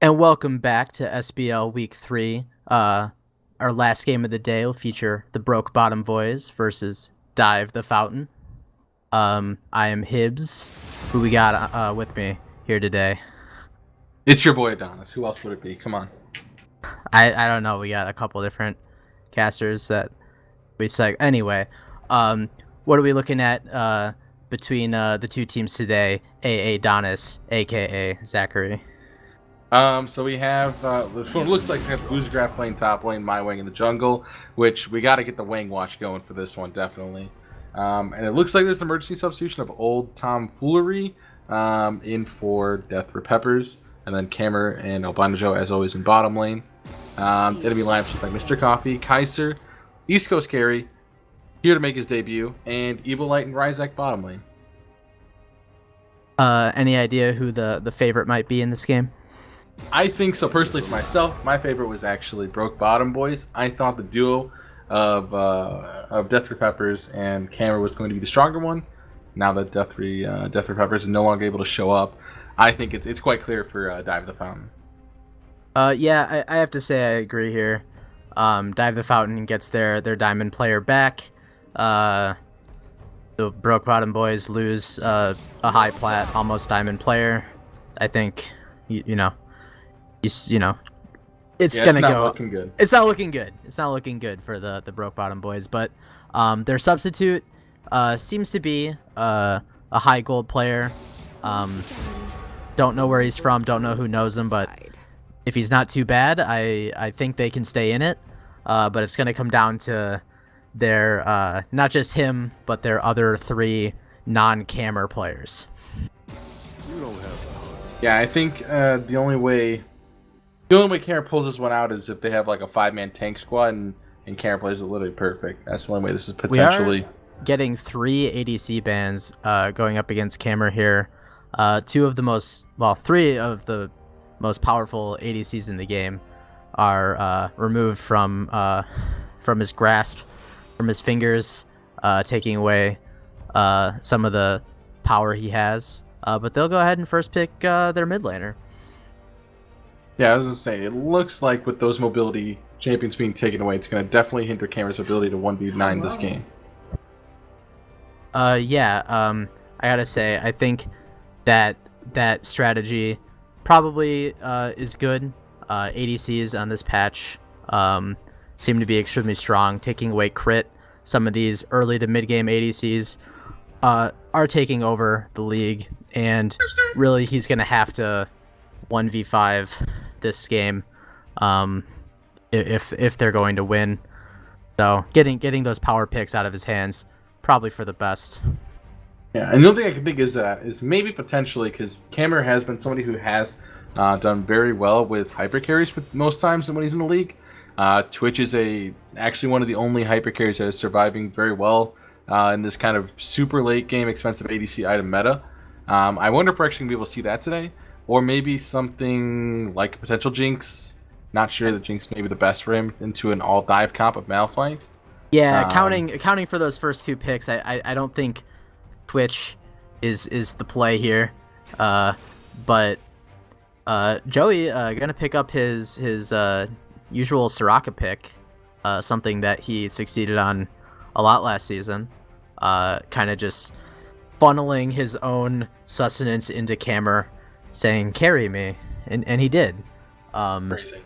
And welcome back to SBL Week 3. Our last game of the day will feature the Broke Bottom Boys versus Dive the Fountain. I am Hibbs, who we got with me here today. It's your boy Adonis. Who else would it be? Come on. I don't know. We got a couple different casters that we select. Anyway, what are we looking at between the two teams today? A.A. Adonis, a.k.a. Zachary. So we have it looks like we have Boozgraph playing top lane, my wing in the jungle, which we got to get the wing watch going for this one definitely. And it looks like there's an emergency substitution of Old Tom Foolery in for Death for Peppers, and then Camer and Albino Joe as always in bottom lane. Enemy lineups like Mr. Coffee, Kaiser, East Coast Carry, here to make his debut, and Evil Light and Ryzak bottom lane. Any idea who the favorite might be in this game? I think so. Personally, for myself, my favorite was actually Broke Bottom Boys. I thought the duo of Death for Peppers and Camer was going to be the stronger one. Now that Death for Peppers is no longer able to show up, I think it's quite clear for Dive the Fountain. Yeah, I have to say I agree here. Dive the Fountain gets their diamond player back. The Broke Bottom Boys lose a high plat, almost diamond player. I think you know. It's gonna go. Looking good. It's not looking good. It's not looking good for the Broke Bottom Boys. But their substitute seems to be a high gold player. Don't know where he's from. Don't know who knows him. But if he's not too bad, I think they can stay in it. But it's gonna come down to their not just him, but their other three non-Camer players. Yeah, I think the only way Camer pulls this one out is if they have like a 5-man tank squad and Camer plays it literally perfect. That's the only way this is potentially. We are getting 3 ADC bans going up against Camer here. 3 of the most powerful ADCs in the game are removed from his grasp, from his fingers, taking away some of the power he has. But they'll go ahead and first pick their mid laner. Yeah, I was going to say, it looks like with those mobility champions being taken away, it's going to definitely hinder Camer's ability to 1v9 this game. I gotta say, I think that strategy probably is good. ADCs on this patch seem to be extremely strong, taking away crit. Some of these early to mid-game ADCs are taking over the league, and really he's going to have to 1v5 this game if they're going to win. So getting those power picks out of his hands, probably for the best. Yeah, and the other thing I can think is maybe potentially, because Camer has been somebody who has done very well with hyper carries with most times when he's in the league. Twitch is actually one of the only hyper carries that is surviving very well in this kind of super late game expensive ADC item meta. I wonder if we're actually going to be able to see that today, or maybe something like a potential Jinx. Not sure that Jinx may be the best for him into an all dive comp of Malphite. Yeah, accounting for those first 2 picks, I don't think Twitch is the play here. But Joey gonna pick up his usual Soraka pick, something that he succeeded on a lot last season. Kind of just funneling his own sustenance into Camer, saying "carry me," and he did. Crazy.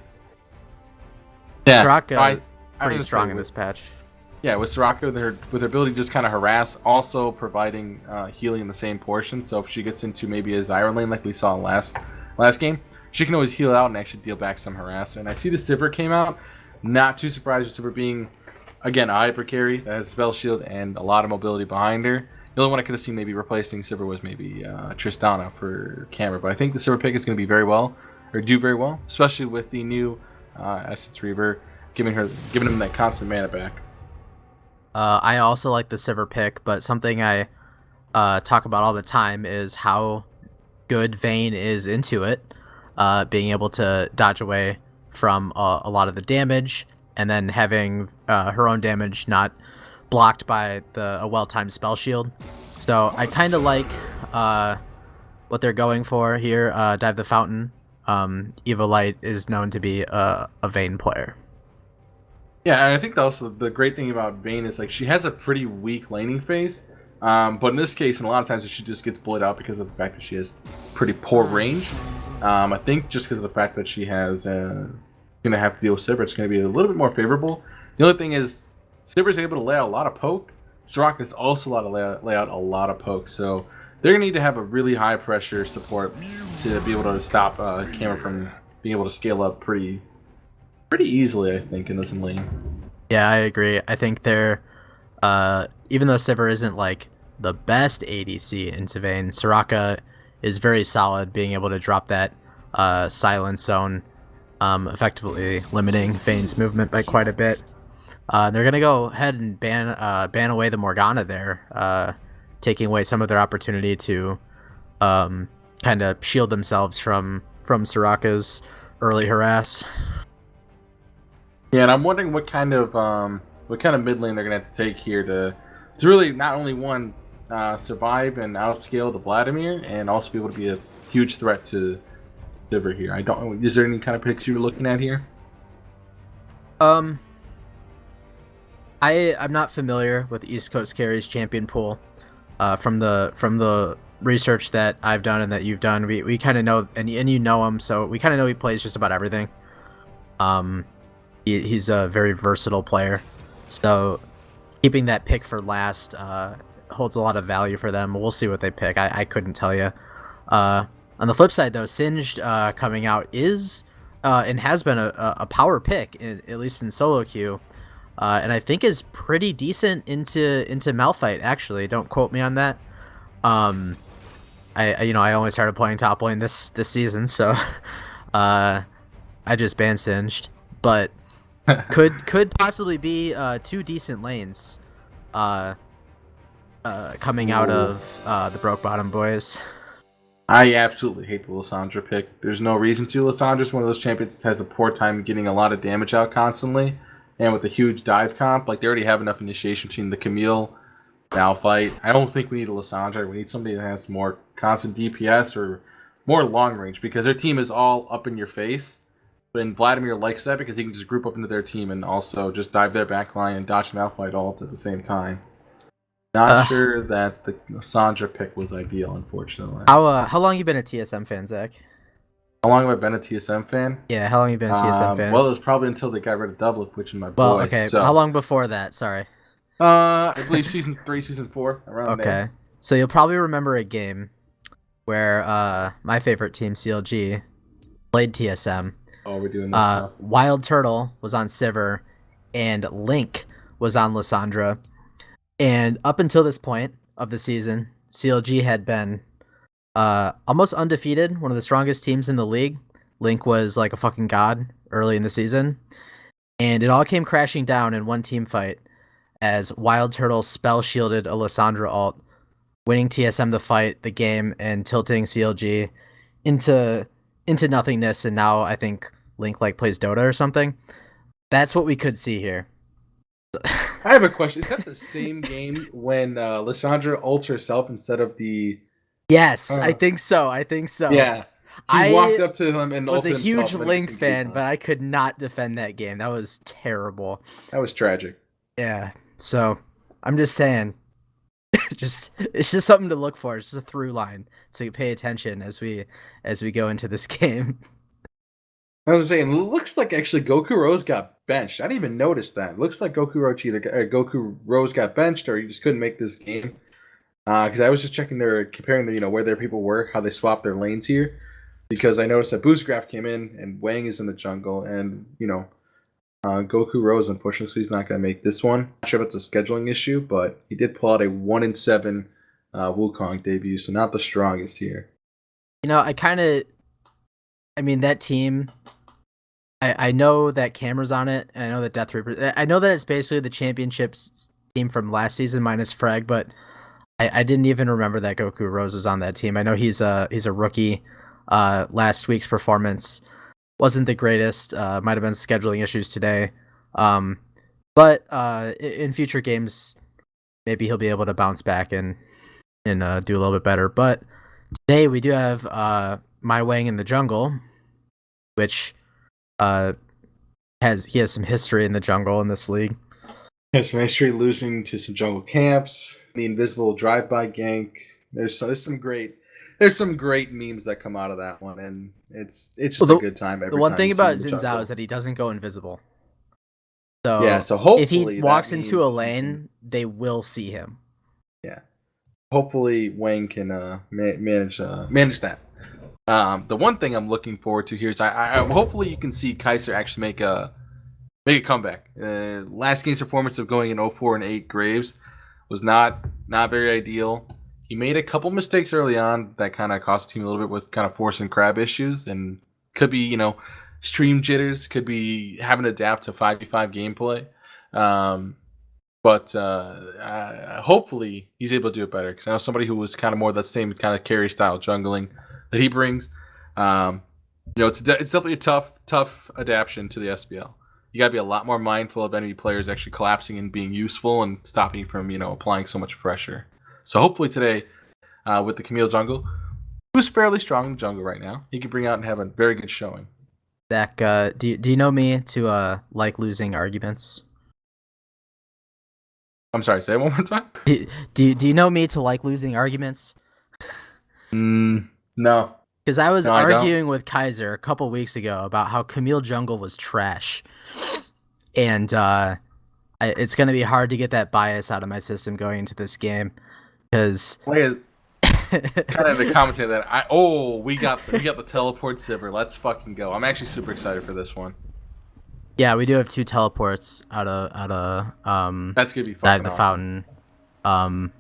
Yeah, Soraka pretty strong in this patch. Yeah, with Soraka, with her ability to just kind of harass, also providing healing in the same portion. So if she gets into maybe a Zyra lane like we saw last game, she can always heal out and actually deal back some harass. And I see the Sivir came out. Not too surprised with Sivir being, again, a hyper carry that has spell shield and a lot of mobility behind her. The only one I could have seen maybe replacing Sivir was maybe Tristana for Camer. But I think the Sivir pick is going to be do very well, especially with the new Essence Reaver giving him that constant mana back. I also like the Sivir pick, but something I talk about all the time is how good Vayne is into it, being able to dodge away from a lot of the damage, and then having her own damage not blocked by a well-timed spell shield. So I kind of like what they're going for here. Dive the Fountain Evolite is known to be a Vayne player. Yeah, and I think also the great thing about Vayne is like she has a pretty weak laning phase, but in this case, and a lot of times she just gets bullied out because of the fact that she has pretty poor range. I think just because of the fact that she has gonna have to deal with Sivir, it's gonna be a little bit more favorable. The only thing is, Sivir's able to lay out a lot of poke. Soraka is also allowed to lay out a lot of poke, so they're gonna need to have a really high pressure support to be able to stop Camera from being able to scale up pretty easily, I think, in this lane. Yeah, I agree. I think they're even though Sivir isn't like the best ADC into Vayne, Soraka is very solid, being able to drop that silence zone, effectively limiting Vayne's movement by quite a bit. They're gonna go ahead and ban away the Morgana there, taking away some of their opportunity to kind of shield themselves from Soraka's early harass. Yeah, and I'm wondering what kind of mid lane they're gonna have to take here to really not only survive and outscale the Vladimir, and also be able to be a huge threat to Sivir here. I don't know. Is there any kind of picks you're looking at here? I'm not familiar with East Coast Carries champion pool. From the research that I've done and that you've done, we kind of know, and you know him, so we kind of know he plays just about everything. He's a very versatile player, so keeping that pick for last holds a lot of value for them. We'll see what they pick. I couldn't tell you. On the flip side, though, Singed coming out is and has been a power pick, at least in solo queue, and I think is pretty decent into Malphite. Actually, don't quote me on that. I only started playing top lane this season, so I just ban Singed, but could possibly be two decent lanes coming out of the Broke Bottom boys. I absolutely hate the Lissandra pick. There's no reason to. Lissandra's one of those champions that has a poor time getting a lot of damage out constantly, and with a huge dive comp, like they already have enough initiation between the Camille, Malphite. I don't think we need a Lissandra. We need somebody that has more constant DPS or more long range, because their team is all up in your face. And Vladimir likes that because he can just group up into their team and also just dive their backline and dodge Malphite ult at the same time. Not sure that the Sandra pick was ideal, unfortunately. How long you been a TSM fan, Zach? How long have I been a TSM fan? Yeah, how long you been a TSM fan? Well, it was probably until they got rid of Doublet, which is my boy. Well, okay. So, how long before that? Sorry. I believe season 3, season 4, around there. Okay. So you'll probably remember a game where my favorite team, CLG, played TSM. Oh, we're doing this stuff. Wild Turtle was on Sivir, and Link was on Lissandra. And up until this point of the season, CLG had been almost undefeated, one of the strongest teams in the league. Link was like a fucking god early in the season. And it all came crashing down in one team fight as Wild Turtle spell shielded a Lissandra ult, winning TSM the fight, the game, and tilting CLG into nothingness. And now I think Link like plays Dota or something. That's what we could see here. I have a question. Is that the same game when Lissandra ults herself instead of the... Yes, I think so. Yeah. He walked up to him and was ulted a huge himself Link fan, but I could not defend that game. That was terrible. That was tragic. Yeah. So I'm just saying, it's just something to look for. It's just a through line to pay attention as we go into this game. I was saying, it looks like actually Goku Rose got benched. I didn't even notice that. It looks like Goku Rose got benched, or he just couldn't make this game. Because I was just checking comparing where their people were, how they swapped their lanes here. Because I noticed that Boostgraph came in and Wang is in the jungle, and Goku Rose, unfortunately, he's not going to make this one. Not sure if it's a scheduling issue, but he did pull out a 1-7 Wukong debut, so not the strongest here. That team. I know that Camera's on it, and I know that Death Reaper. I know that it's basically the championships team from last season minus Frag, but I didn't even remember that Goku Rose was on that team. I know he's a rookie. Last week's performance wasn't the greatest. Might have been scheduling issues today. But in future games, maybe he'll be able to bounce back and do a little bit better. But today we do have my Wang in the jungle, which he has some history in the jungle in this league. Yes, nice straight losing to some jungle camps. The invisible drive-by gank. There's some great memes that come out of that one, and it's just a good time every time. The one thing you see about him in the Xin Zhao jungle. is that he doesn't go invisible. So Yeah, so if hopefully he that walks into a means lane, they will see him. Yeah, hopefully Wayne can manage that. The one thing I'm looking forward to here is I hopefully you can see Kaiser actually make a comeback. Last game's performance of going in 0-4 and 8 Graves was not very ideal. He made a couple mistakes early on that kind of cost the team a little bit with kind of forcing crab issues, and could be stream jitters, could be having to adapt to 5v5 gameplay. But hopefully he's able to do it better, because I know somebody who was kind of more that same kind of carry style jungling that he brings. It's definitely a tough adaptation to the SPL. You gotta be a lot more mindful of enemy players actually collapsing and being useful and stopping you from applying so much pressure. So hopefully today, with the Camille jungle, who's fairly strong in the jungle right now, he can bring out and have a very good showing. Zach, do you know me to like losing arguments? I'm sorry, say it one more time. Do you know me to like losing arguments? No. Because I was arguing with Kaiser a couple weeks ago about how Camille jungle was trash, and it's gonna be hard to get that bias out of my system going into this game. Because kind of the commentary that we got the teleport Sivir. Let's fucking go. I'm actually super excited for this one. Yeah, we do have 2 teleports out of that's gonna be fucking the awesome. Fountain.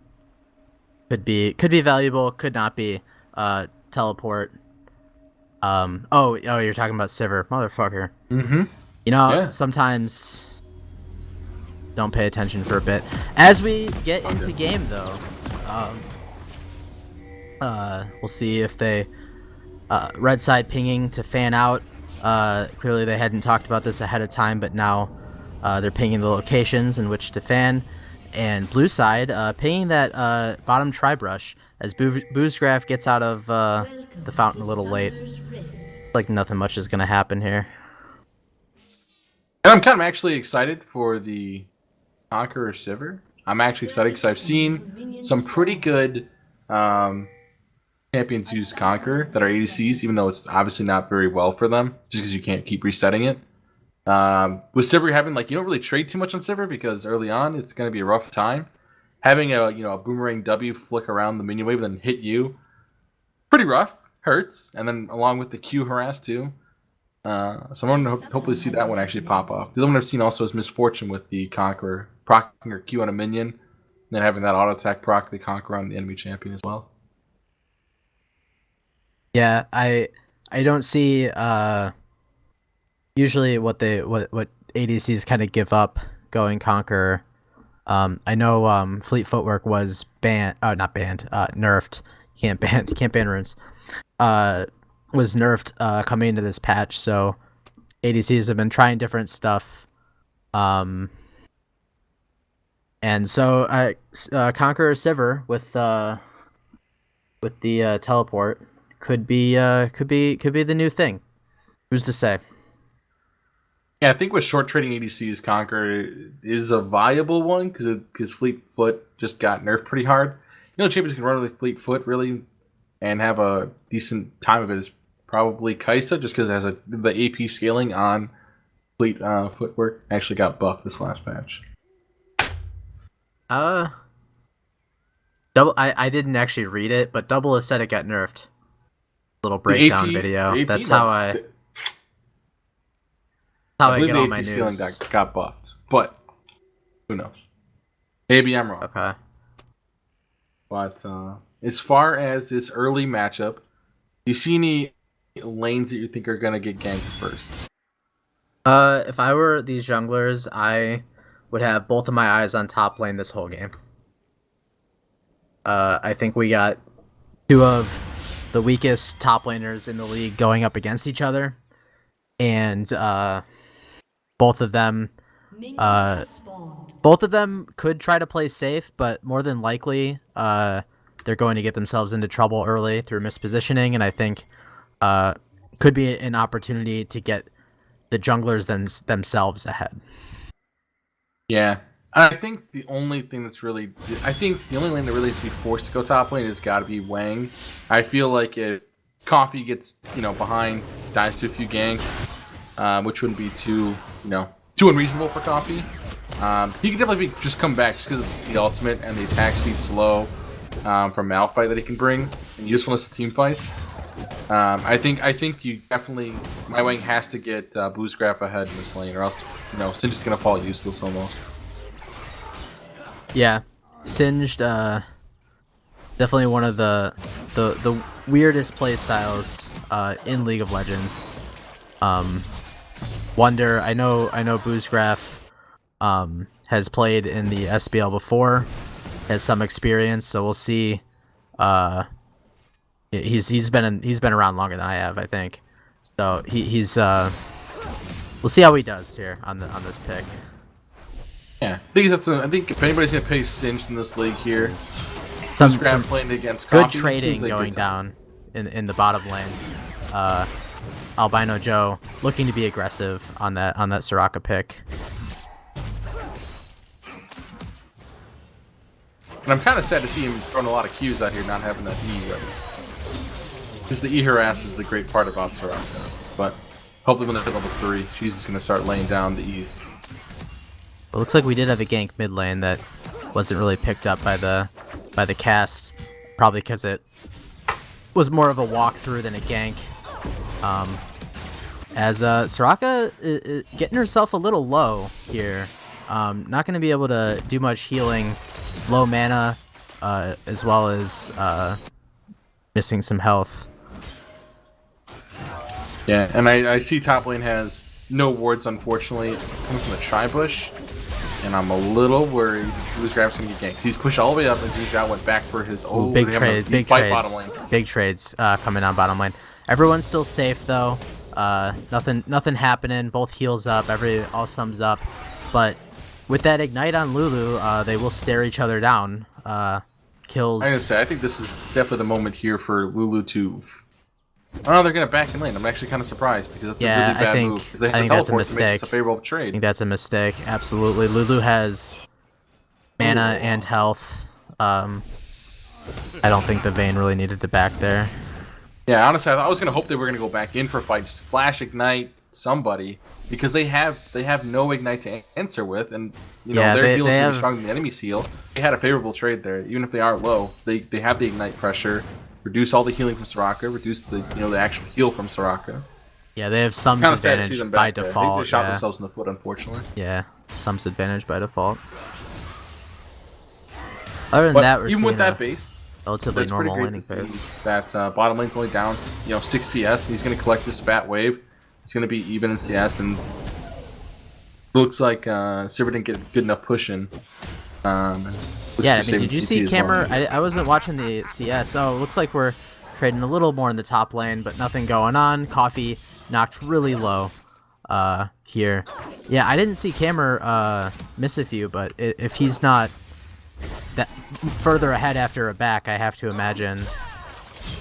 Could be valuable, could not be. Teleport. You're talking about Sivir, motherfucker. Mm-hmm. Sometimes don't pay attention for a bit. As we get into game, though, we'll see if they red side pinging to fan out. Clearly they hadn't talked about this ahead of time, but now they're pinging the locations in which to fan. And blue side pinging that bottom tri-brush as Boozgraf gets out of the fountain a little late. Like nothing much is going to happen here. And I'm kind of actually excited for the Conqueror Sivir. I'm actually excited because I've seen some pretty good champions use Conqueror that are ADCs, even though it's obviously not very well for them, just because you can't keep resetting it. With Sivir having, you don't really trade too much on Sivir because early on it's going to be a rough time. Having a boomerang W flick around the minion wave and then hit you, pretty rough, hurts, and then along with the Q harass too. So I'm going to hopefully see that one actually pop off. The other one I've seen also is Misfortune with the Conqueror, proccing her Q on a minion, and then having that auto attack proc the Conqueror on the enemy champion as well. Yeah, I don't see usually what ADCs kind of give up going Conqueror. I know Fleet Footwork was nerfed. You can't ban runes. Was nerfed coming into this patch, so ADCs have been trying different stuff. And so Conqueror Sivir with the teleport could be the new thing. Who's to say? Yeah, I think with short trading ADCs, Conqueror is a viable one because Fleet Foot just got nerfed pretty hard. Champions can run with Fleet Foot really and have a decent time of it is probably Kaisa, just because it has the AP scaling on Fleet Footwork actually got buffed this last patch. Double. I didn't actually read it, but Double has said it got nerfed. Little breakdown video. That's how I get all my news. Scaling got buffed, but who knows? Maybe I'm wrong. Okay. But as far as this early matchup, do you see any lanes that you think are gonna get ganked first? If I were these junglers, I would have both of my eyes on top lane this whole game. I think we got 2 of the weakest top laners in the league going up against each other, and both of them could try to play safe, but more than likely they're going to get themselves into trouble early through mispositioning, and I think could be an opportunity to get the junglers themselves ahead. Yeah. I think the only thing that's really, I think the only lane that really needs to be forced to go top lane has got to be Wang. I feel like if Coffee gets, behind, dies to a few ganks, which wouldn't be too unreasonable for Coffee. He could definitely just come back just because of the ultimate and the attack speed slow from Malphite that he can bring and usefulness to team fights. I think you definitely, my Wang has to get Boozgraf ahead in this lane, or else Singed is gonna fall useless almost. Yeah, Singed, definitely one of the weirdest play styles in League of Legends. Wonder, I know Boozgraf has played in the SBL before, has some experience, so we'll see. He's been around longer than I have, I think. So he's we'll see how he does here on this pick. Yeah, I think if anybody's gonna pay Singed in this league here, Some playing against good Coffee, trading like going down in the bottom lane. Albino Joe looking to be aggressive on that Soraka pick. And I'm kind of sad to see him throwing a lot of Qs out here, not having that E ready. Because the E harass is the great part about Soraka. But hopefully when they hit level 3, she's just going to start laying down the E's. It looks like we did have a gank mid lane that wasn't really picked up by the cast, probably because it was more of a walkthrough than a gank. As Soraka is getting herself a little low here, not going to be able to do much healing, low mana, as well as missing some health. Yeah, and I see top lane has no wards, unfortunately, coming from the tri-bush, and I'm a little worried Boozgraf's gonna get ganked. He's pushed all the way up, and Zhao went back for his big trades coming on bottom lane. Everyone's still safe though. Nothing happening. Both heals up. All sums up. But with that ignite on Lulu, they will stare each other down. Kills. I'm gonna say I think this is definitely the moment here for Lulu to. Oh, they're gonna back in lane. I'm actually kind of surprised because that's a really bad move. Because they have to teleport to make this a favorable trade. I think that's a mistake. Absolutely. Lulu has mana and health. I don't think the Vayne really needed to back there. Yeah, honestly, I was gonna hope they were gonna go back in for a fight, just flash ignite somebody, because they have no ignite to answer with, and their heal is gonna be stronger than the enemy's heal. They had a favorable trade there, even if they are low. They have the ignite pressure, reduce all the healing from Soraka, reduce the the actual heal from Soraka. Yeah, they have some advantage by default. They shot themselves in the foot, unfortunately. Yeah, some advantage by default. Other than that, we're even with that base. base. Relatively normal laning phase. That bottom lane's only down, 6 CS, and he's going to collect this bat wave. He's going to be even in CS, and looks like Silver didn't get good enough push in. Yeah, I mean, did you see Camera? I wasn't watching the CS. Oh, it looks like we're trading a little more in the top lane, but nothing going on. Coffee knocked really low here. Yeah, I didn't see Camera miss a few, but if he's not that further ahead after a back, I have to imagine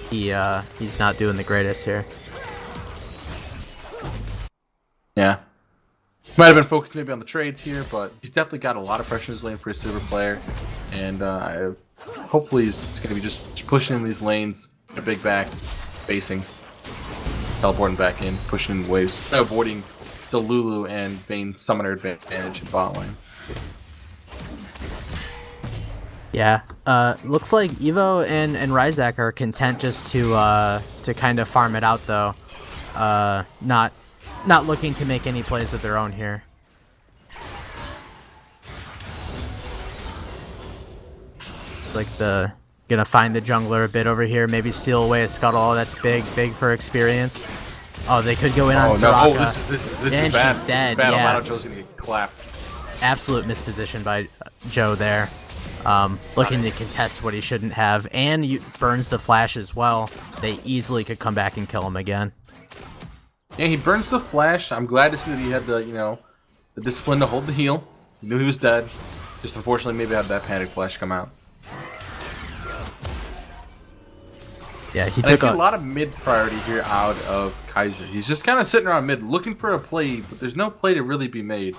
he's not doing the greatest here. Yeah, might have been focused maybe on the trades here, but he's definitely got a lot of pressure in his lane for a Silver player, and hopefully he's going to be just pushing in these lanes, a big back, facing, teleporting back in, pushing in waves, avoiding the Lulu and Vayne summoner advantage in bot lane. Yeah, looks like Evo and Ryzak are content just to kind of farm it out though. Not looking to make any plays of their own here. Like gonna find the jungler a bit over here, maybe steal away a Scuttle. That's big for experience. Oh, they could go in on Soraka. No. Oh, this is bad. She's dead. This is bad. Yeah. Joe's gonna get clapped. Absolute misposition by Joe there. Looking to contest what he shouldn't have, and burns the flash as well. They easily could come back and kill him again. Yeah, he burns the flash. I'm glad to see that he had the the discipline to hold the heal. He knew he was dead. Just unfortunately maybe had that panic flash come out. Yeah, he And I took see a lot of mid priority here out of Kaiser. He's just kind of sitting around mid looking for a play, but there's no play to really be made.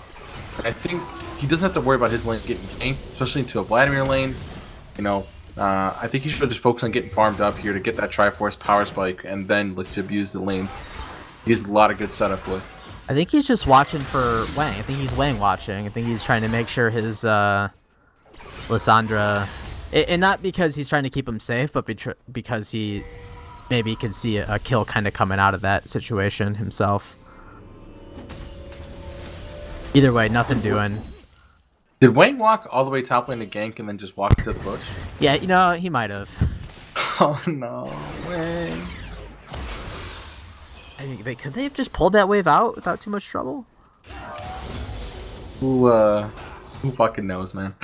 I think he doesn't have to worry about his lane getting ganked, especially into a Vladimir lane. You know, I think he should just focus on getting farmed up here to get that Triforce power spike and then look to abuse the lanes. He has a lot of good setup with. I think he's just watching for Wang. I think he's Wang watching. I think he's trying to make sure his Lissandra, and not because he's trying to keep him safe, but because he maybe can see a kill kind of coming out of that situation himself. Either way, nothing doing. Did Wang walk all the way top lane to gank and then just walk to the bush? Yeah, you know, he might have. Oh no, Wang. I mean, could they have just pulled that wave out without too much trouble? Who fucking knows, man?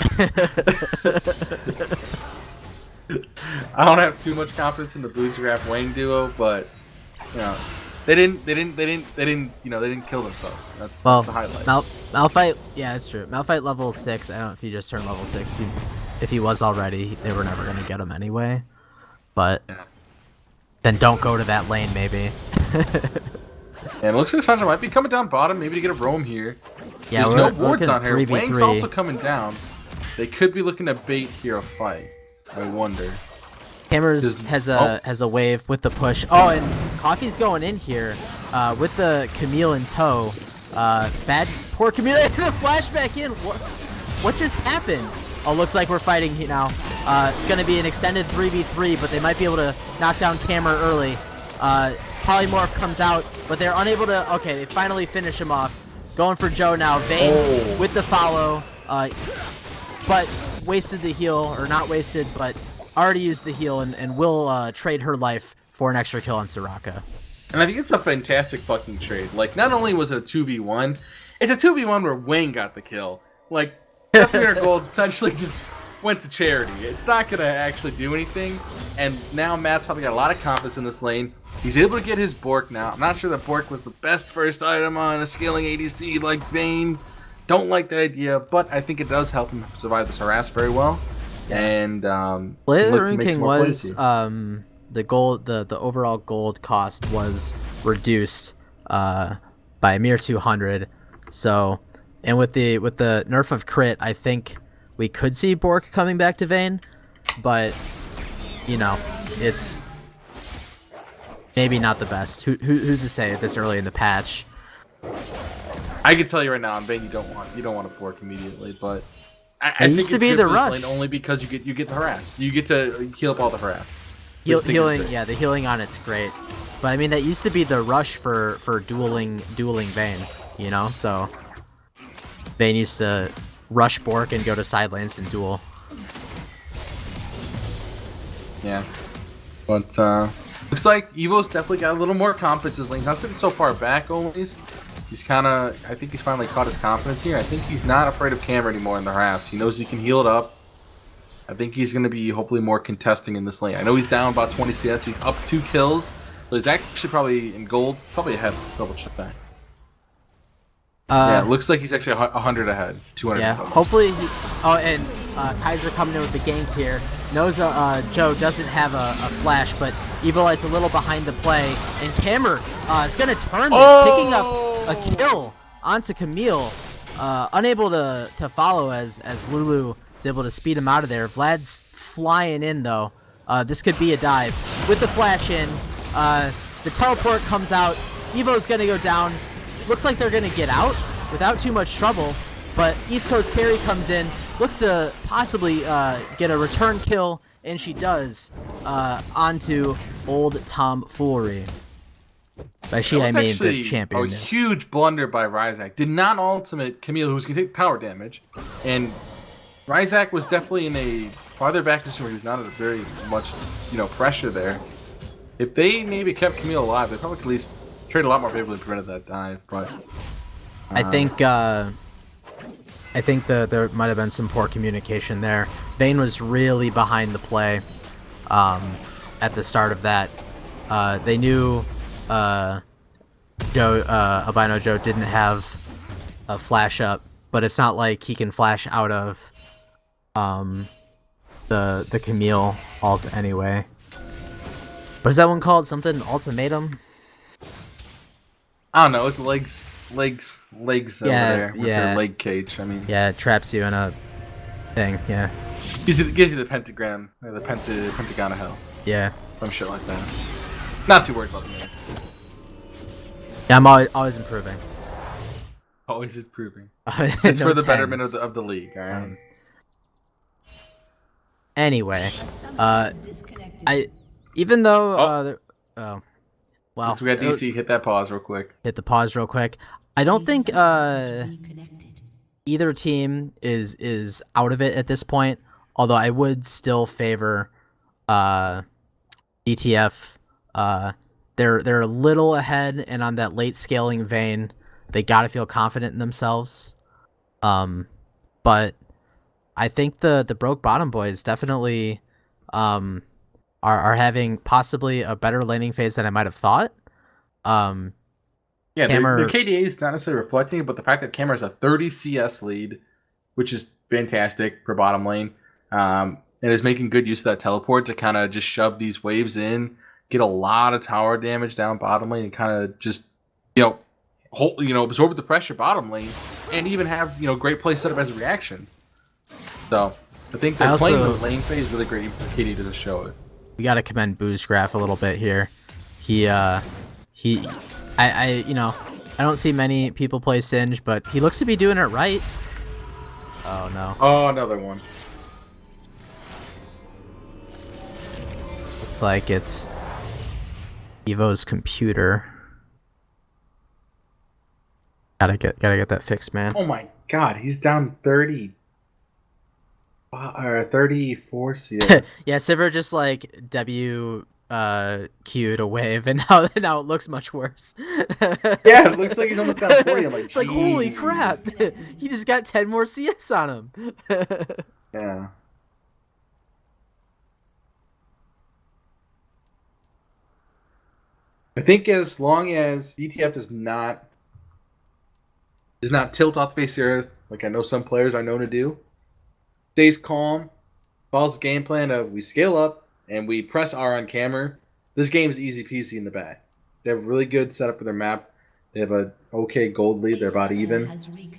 I don't have too much confidence in the Boostergraph Wang duo, but you know, they didn't kill themselves. That's the highlight. Malphite, yeah, it's true. Malphite level 6. I don't know if he just turned level 6. If he was already, they were never gonna get him anyway. But then don't go to that lane, maybe. And it looks like Sandra might be coming down bottom, maybe to get a roam here. Yeah, there's no wards on her. 3v3. Wang's also coming down. They could be looking to bait here a fight. I wonder. Hammers has a wave with the push. Oh, and Coffee's going in here with the Camille in tow. Poor Camille, the flashback in. What just happened? Oh, looks like we're fighting here now. It's going to be an extended 3v3, but they might be able to knock down Camera early. Polymorph comes out, but they're unable to... Okay, they finally finish him off. Going for Joe now. Vayne with the follow, but wasted the heal, or not wasted, but already used the heal, and will trade her life for an extra kill on Soraka. And I think it's a fantastic fucking trade. Like, not only was it a 2v1, it's a 2v1 where Wayne got the kill. Like, that 300 gold essentially just went to charity. It's not going to actually do anything. And now Matt's probably got a lot of confidence in this lane. He's able to get his Bork now. I'm not sure that Bork was the best first item on a scaling ADC like Vayne. Don't like that idea, but I think it does help him survive this harass very well. And Rune King was the gold, the overall gold cost was reduced by a mere 200. So, and with the nerf of crit, I think we could see Bork coming back to Vayne, but you know, it's maybe not the best. Who's to say this early in the patch? I can tell you right now, on Vayne, you don't want to Bork immediately, but I think used to it's be good the for this rush lane only because you get the harass. You get to heal up all the harass. Healing, yeah, the healing on it's great, but I mean that used to be the rush for dueling Vayne, you know. So Vayne used to rush Bork and go to side lanes and duel. Yeah, but looks like Evo's definitely got a little more confidence. His lane's not sitting so far back. Always, he's kind of. I think he's finally caught his confidence here. I think he's not afraid of Camera anymore in the harass. He knows he can heal it up. I think he's going to be hopefully more contesting in this lane. I know he's down about 20 CS. He's up 2 kills. So he's actually probably in gold. Probably ahead. Double check that. Yeah, it looks like he's actually 100 ahead. 200. Yeah, hopefully he... Oh, and Kaiser coming in with the gank here. Knows Joe doesn't have a flash, but Evilite's a little behind the play. And Camera is going to turn this, picking up a kill onto Camille. Unable to follow as Lulu is able to speed him out of there. Vlad's flying in, though. This could be a dive. With the flash in, the teleport comes out. Evo's going to go down. Looks like they're going to get out without too much trouble, but East Coast Carry comes in, looks to possibly get a return kill, and she does, onto Old Tomfoolery. By she, I mean the champion. A huge blunder by Ryzak. Did not ultimate Camille, who's going to take tower damage, and Ryzak was definitely in a farther back position where he was not at very much, pressure there. If they maybe kept Camille alive, they probably could at least trade a lot more favorably prevented that dive, but I think there might have been some poor communication there. Vayne was really behind the play at the start of that. They knew Albino Joe didn't have a flash up, but it's not like he can flash out of the Camille ult anyway. What is that one called? Something ultimatum? I don't know. It's legs over there with their leg cage. I mean, yeah, it traps you in a thing. Yeah, gives you the pentagram, the pentagon of hell. Yeah. Some shit like that. Not too worried about me. Yeah, I'm always improving. Always improving. It's No for the tens. betterment of the league. All right. Anyway, even though well, So we got DC. Hit that pause real quick. hit the pause real quick. I don't think either team is out of it at this point. Although I would still favor DTF. They're a little ahead, and on that late scaling vein, they gotta feel confident in themselves. But I think the broke bottom boys definitely are having possibly a better laning phase than I might have thought. Yeah, their KDA is not necessarily reflecting it, but the fact that Camera has a 30 CS lead, which is fantastic for bottom lane, and is making good use of that teleport to kind of just shove these waves in, get a lot of tower damage down bottom lane, and kind of just absorb the pressure bottom lane, and even have great play set up as reactions. So I think they're playing the lane phase really great for KD to show it. We got to commend Boozgraph a little bit here. I don't see many people play Singe, but he looks to be doing it right. Oh no. Oh, another one. Looks like it's Evo's computer. Gotta get that fixed, man. Oh my god, he's down 34 CS. Yeah, Sivir just like Q'd a wave, and now it looks much worse. Yeah, it looks like he's almost down 40. I'm like, it's like, holy crap, he just got 10 more CS on him. Yeah. I think as long as VTF does not tilt off the face of the earth, like I know some players are known to do, stays calm, follows the game plan of we scale up and we press R on camera, this game is easy peasy in the back. They have a really good setup for their map. They have a okay gold lead. They're about even.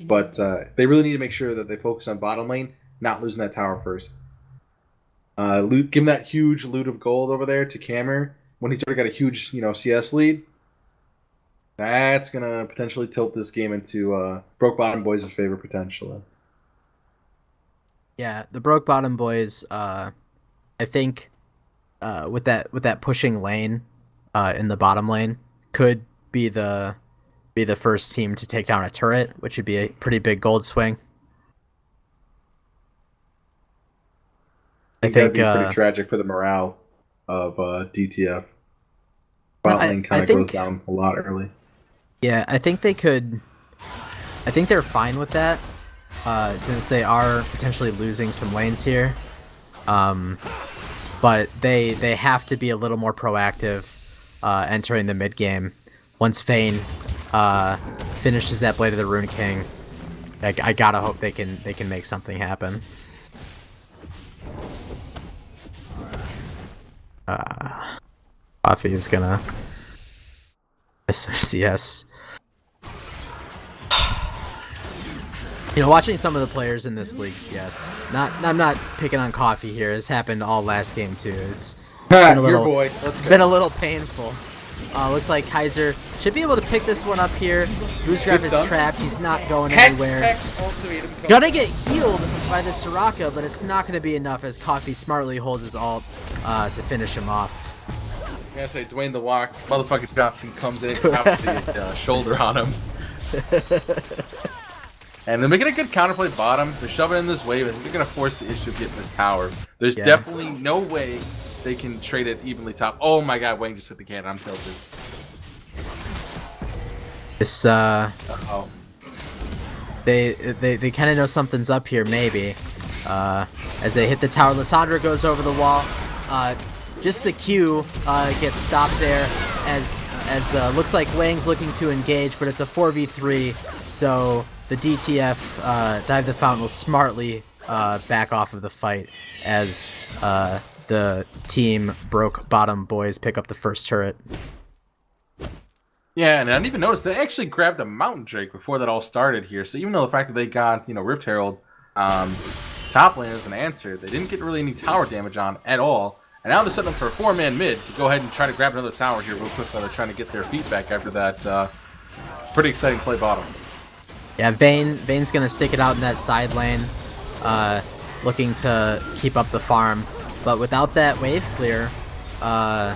But they really need to make sure that they focus on bottom lane, not losing that tower first. Give him that huge loot of gold over there to Camer when he's already got a huge CS lead. That's going to potentially tilt this game into Broke Bottom Boys' favor potentially. Yeah, the Broke Bottom Boys, I think with that pushing lane in the bottom lane could be the first team to take down a turret, which would be a pretty big gold swing. I think that'd be pretty tragic for the morale of DTF. Bot lane kind of goes down a lot early. Yeah, I think they could. I think they're fine with that, since they are potentially losing some lanes here. But they have to be a little more proactive entering the mid game. Once Vayne finishes that Blade of the Rune King, I gotta hope they can make something happen. Coffee is gonna miss some CS. Watching some of the players in this league, CS. I'm not picking on Coffee here. This happened all last game too. It's been a little painful. Looks like Kaiser should be able to pick this one up here. Boozgraph is trapped. He's not going anywhere. Gonna get healed by the Soraka, but it's not gonna be enough as Coffee smartly holds his ult to finish him off. I'm gonna say Dwayne the Walk, motherfucking Johnson comes in and pops the shoulder on him. And they're making a good counterplay bottom. They're shoving in this wave. I think they're going to force the issue of getting this tower. There's definitely no way they can trade it evenly top. Oh my god, Wayne just hit the cannon. I'm tilted. This, Uh-oh. They kind of know something's up here, maybe. As they hit the tower, Lissandra goes over the wall. Just the Q gets stopped there as looks like Wang's looking to engage, but it's a 4v3, so the DTF Dive the Fountain will smartly back off of the fight as the team broke bottom boys pick up the first turret. Yeah, and I didn't even notice they actually grabbed a Mountain Drake before that all started here. So even though the fact that they got, Rift Herald top lane as an answer, they didn't get really any tower damage on at all. And now they're setting up for a 4-man mid to go ahead and try to grab another tower here real quick while they're trying to get their feet back after that pretty exciting play bottom. Yeah, Vayne's gonna stick it out in that side lane, looking to keep up the farm. But without that wave clear, I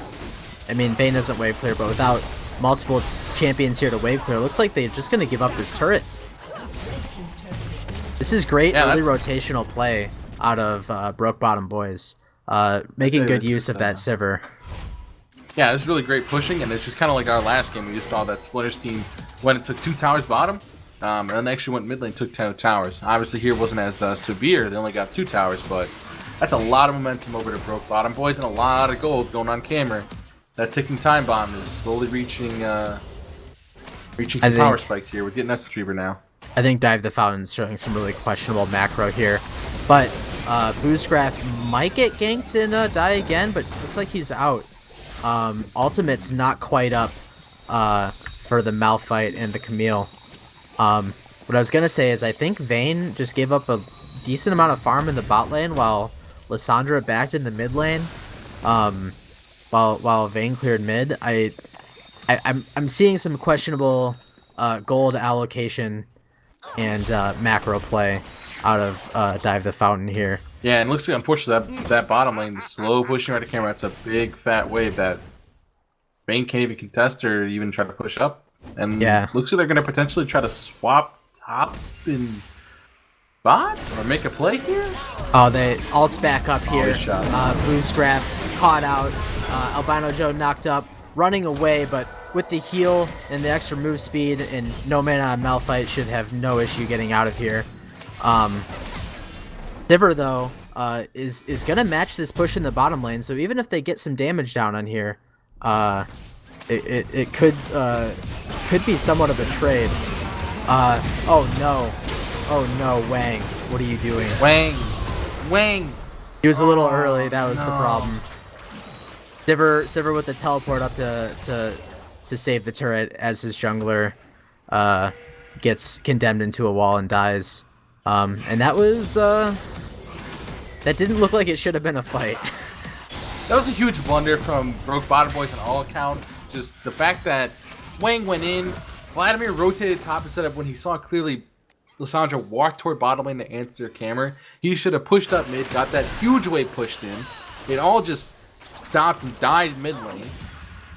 mean, Vayne doesn't wave clear, but without multiple champions here to wave clear, looks like they're just gonna give up this turret. This is great early rotational play out of Broke Bottom Boys, making good use of that Sivir. Yeah, this is really great pushing, and it's just kind of like our last game. We just saw that Splinter's team went and took 2 towers bottom, and then they actually went mid lane and took 10 towers. Obviously here wasn't as severe. They only got 2 towers, but that's a lot of momentum over to Broke Bottom Boys and a lot of gold going on camera. That ticking time bomb is slowly reaching some power spikes here. We're getting Essence Reaver now. I think Dive the Fountain's showing some really questionable macro here, but Boostcraft might get ganked and die again, but looks like he's out. Ultimate's not quite up for the Malphite and the Camille. What I was gonna say is I think Vayne just gave up a decent amount of farm in the bot lane while Lissandra backed in the mid lane. While Vayne cleared mid, I'm seeing some questionable gold allocation and macro play out of Dive the Fountain here. Yeah, and it looks like, unfortunately, that bottom lane, the slow pushing right to camera, that's a big fat wave that Vayne can't even contest or even try to push up. And looks like they're going to potentially try to swap top and bot or make a play here. Oh, they ults back up here. Boostcraft caught out. Albino Joe knocked up, running away, but with the heal and the extra move speed and no mana on Malphite should have no issue getting out of here. Sivir, though, is going to match this push in the bottom lane, so even if they get some damage down on here, it could be somewhat of a trade. Oh no, Wang, what are you doing? Wang! He was a little early, that was the problem. Sivir with the teleport up to save the turret as his jungler gets condemned into a wall and dies. And that was that didn't look like it should have been a fight. That was a huge blunder from Broke Bottom Boys on all accounts. Just the fact that Wang went in, Vladimir rotated top instead of when he saw clearly Lissandra walk toward bottom lane to answer camera. He should have pushed up mid, got that huge wave pushed in. It all just stopped and died mid lane.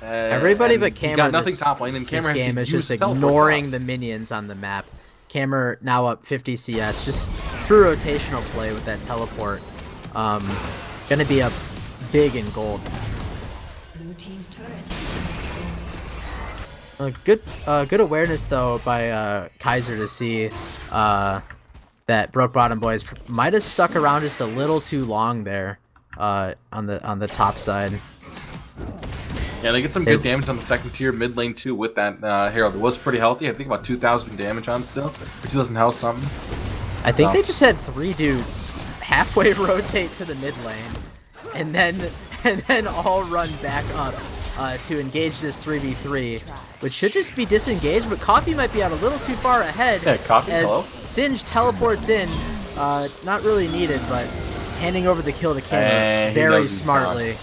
Everybody but Cameron got nothing top lane, and this game is just ignoring the minions on the map. Cameron now up 50 CS, just through rotational play with that teleport. Gonna be up big in gold. Good awareness though by Kaiser to see that Broke Bottom Boys might have stuck around just a little too long there on the top side. Yeah, they get some good damage on the second tier mid lane too with that Herald. It was pretty healthy. I think about 2,000 damage on still, or 2,000 health something. I think they just had 3 dudes halfway rotate to the mid lane, and then all run back up to engage this 3v3, which should just be disengaged. But Coffee might be out a little too far ahead. Yeah, Coffee. As hello. Singe teleports in, not really needed, but handing over the kill to Cameron very smartly.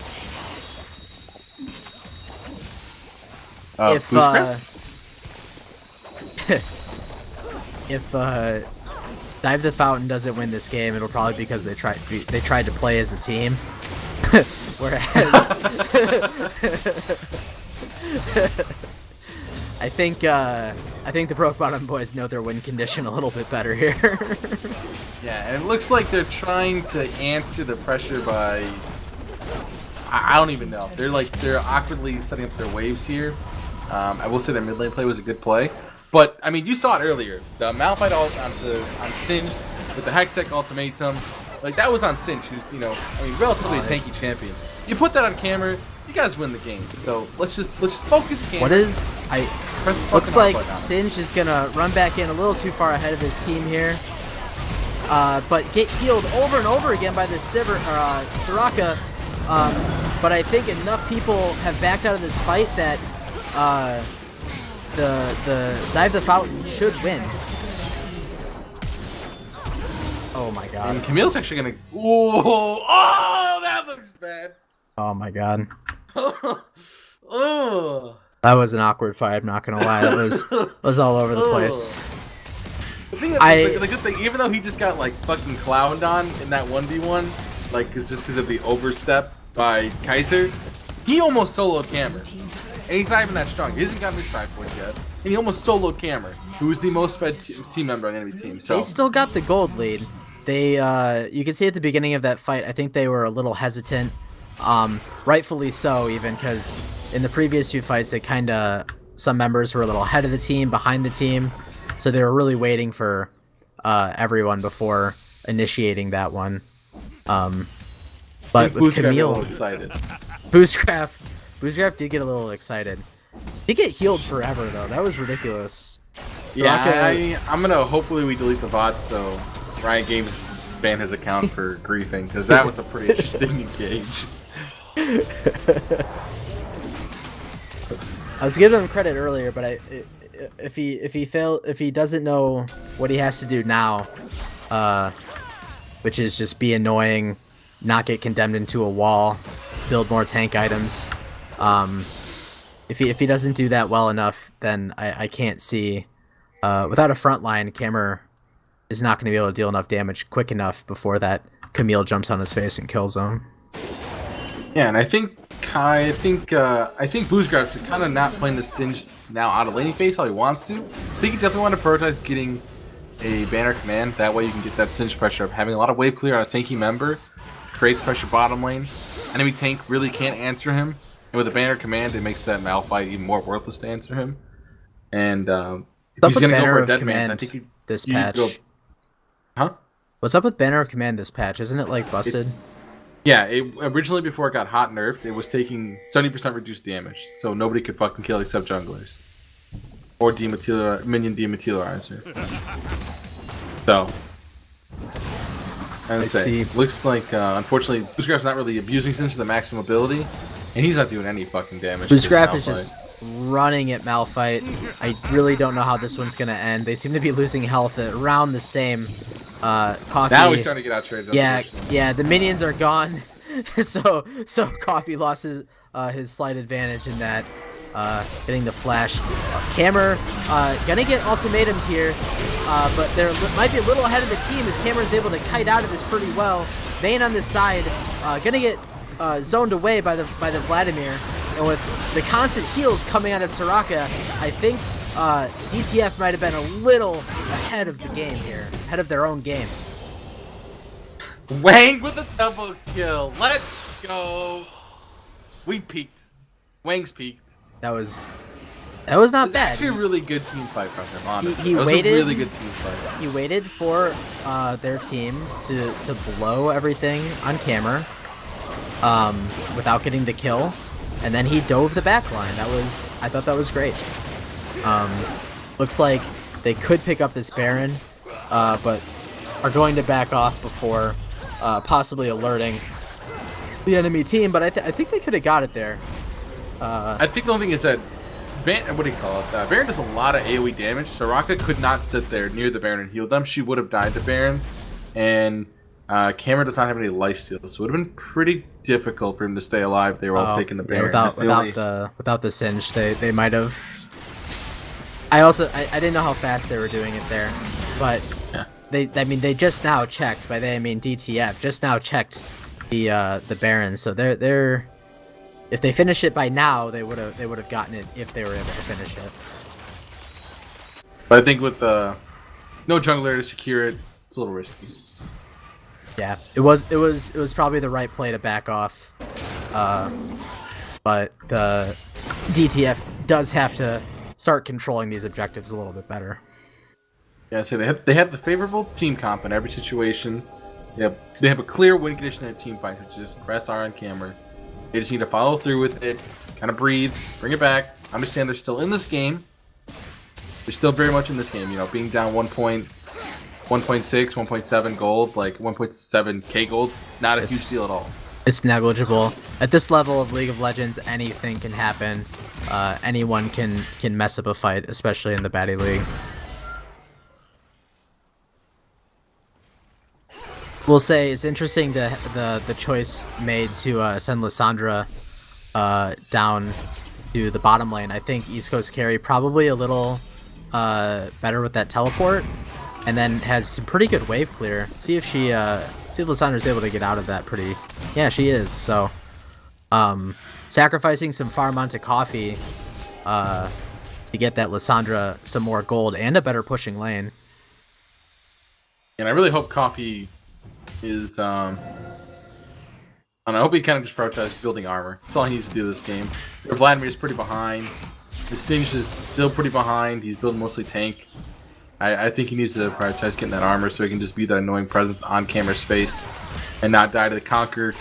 If Dive the Fountain doesn't win this game, it'll probably be because they tried to play as a team. Whereas I think the Broke Bottom Boys know their win condition a little bit better here. Yeah, and it looks like they're trying to answer the pressure by I don't even know. They're awkwardly setting up their waves here. I will say their mid lane play was a good play. But, I mean, you saw it earlier. The Malphite ult on Singe with the Hextech ultimatum. Like, that was on Singe, who's, relatively a tanky champion. You put that on camera, you guys win the game. So, let's focus camera. Looks like Singe is going to run back in a little too far ahead of his team here. but get healed over and over again by this Soraka. But I think enough people have backed out of this fight that the Dive the Fountain should win. Oh my god. And Camille's actually gonna. Oh, that looks bad. Oh my god. Oh. That was an awkward fight. I'm not gonna lie. It was all over the place. The thing that's the good thing, even though he just got like fucking clowned on in that 1v1, like just because of the overstep by Kaiser, he almost soloed Cameron. And he's not even that strong. He hasn't gotten his Triforce yet. And he almost soloed Cameron, who is the most fed team member on the enemy team. So they still got the gold lead. They, you can see at the beginning of that fight, I think they were a little hesitant. Rightfully so, even, because in the previous two fights, they some members were a little ahead of the team, behind the team. So they were really waiting for everyone before initiating that one. But with Camille, got a excited. Boostcraft did get a little excited. He get healed forever though. That was ridiculous. Yeah, I'm gonna hopefully we delete the bots so Riot Games ban his account for griefing, because that was a pretty interesting engage. I was giving him credit earlier, but if he doesn't know what he has to do now, which is just be annoying, not get condemned into a wall, build more tank items. If he doesn't do that well enough, then I can't see. Without a front line, Cammer is not going to be able to deal enough damage quick enough before that Camille jumps on his face and kills him. Yeah, and I think Boostcraft's kind of not playing the Singed now out of laning phase how he wants to. I think you definitely want to prioritize getting a banner command. That way you can get that Singed pressure of having a lot of wave clear on a tanky member. Creates pressure bottom lane. Enemy tank really can't answer him. And with a banner command, it makes that Malphite even more worthless to answer him. And if he's going to go for a dead man, I think this patch. Huh? What's up with Banner of Command this patch? Isn't it like busted? Yeah, originally before it got hot nerfed, it was taking 70% reduced damage, so nobody could fucking kill except junglers or minion dematerializer. So, I say, looks like unfortunately Boostcraft's not really abusing Singe to the maximum ability, and he's not doing any fucking damage. Boostcraft is just running at Malphite. I really don't know how this one's gonna end. They seem to be losing health at around the same. Coffee. Now he's starting to get out traded. Yeah. The minions are gone, so Coffee lost his slight advantage in that, getting the flash. Cammer gonna get ultimatums here, but there might be a little ahead of the team as Cammer's able to kite out of this pretty well. Vayne on this side, gonna get zoned away by the Vladimir, and with the constant heals coming out of Soraka, I think DTF might have been a little ahead of the game here, ahead of their own game. Wang with a double kill. Let's go. We peaked. Wang's peaked. That was not bad. Actually a really good team fight from him, honestly. He waited. A really good team fight. He waited for their team to blow everything on camera, without getting the kill, and then he dove the back line. I thought that was great. Looks like they could pick up this Baron, but are going to back off before possibly alerting the enemy team. But I think they could have got it there. I think the only thing is that what do you call it? Baron does a lot of AoE damage. Soraka could not sit there near the Baron and heal them. She would have died to Baron, and Cameron does not have any lifesteal, so it would have been pretty difficult for him to stay alive. They were all taking the Baron. Yeah, without the Singe, they might have. I didn't know how fast they were doing it there, but yeah. they just now checked. By they I mean DTF just now checked the Baron, so they're if they finish it by now, they would have gotten it if they were able to finish it. But I think with no jungler to secure it, it's a little risky. Yeah, it was probably the right play to back off, but the DTF does have to start controlling these objectives a little bit better. Yeah, so they have the favorable team comp in every situation. They have a clear win condition in a team fight, which is press R on camera. They just need to follow through with it, kind of breathe, bring it back. Understand they're still in this game. They're still very much in this game. You know, being down 1 point 1.6, 1.7 gold, like 1.7k gold. Not a huge deal at all. It's negligible. At this level of League of Legends, anything can happen. Anyone can mess up a fight, especially in the Baddy League. We'll say it's interesting the choice made to send Lissandra down to the bottom lane. I think East Coast carry probably a little better with that teleport, and then has some pretty good wave clear. See if Lissandra's able to get out of that pretty. Yeah, she is. So, sacrificing some farm onto Coffee to get that Lissandra some more gold and a better pushing lane. And I really hope Coffee is and I hope he kind of just prioritizes building armor. That's all he needs to do this game. Vladimir's pretty behind. The Singed is still pretty behind. He's building mostly tank. I think he needs to prioritize getting that armor so he can just be that annoying presence on camera space and not die to the conquer,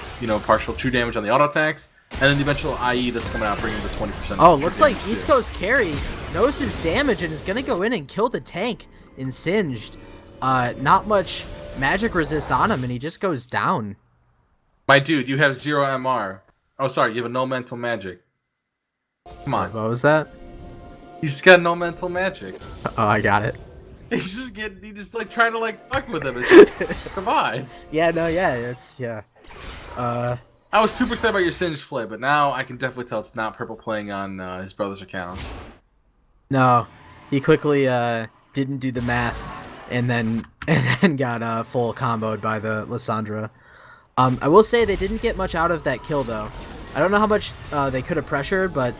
partial true damage on the auto attacks, and then the eventual IE that's coming out bringing the 20%. Oh, looks like East Coast carry knows his damage and is gonna go in and kill the tank in Singed. Not much magic resist on him, and he just goes down. My dude, you have 0 MR. Oh, sorry, you have a no mental magic. Come on. What was that? He's got no mental magic. Oh, I got it. He just like trying to like fuck with him. Come on. Yeah, no, yeah, it's yeah. I was super excited about your Singed play, but now I can definitely tell it's not Purple playing on his brother's account. No, he quickly didn't do the math, and then got full comboed by the Lissandra. I will say they didn't get much out of that kill though. I don't know how much they could have pressured, but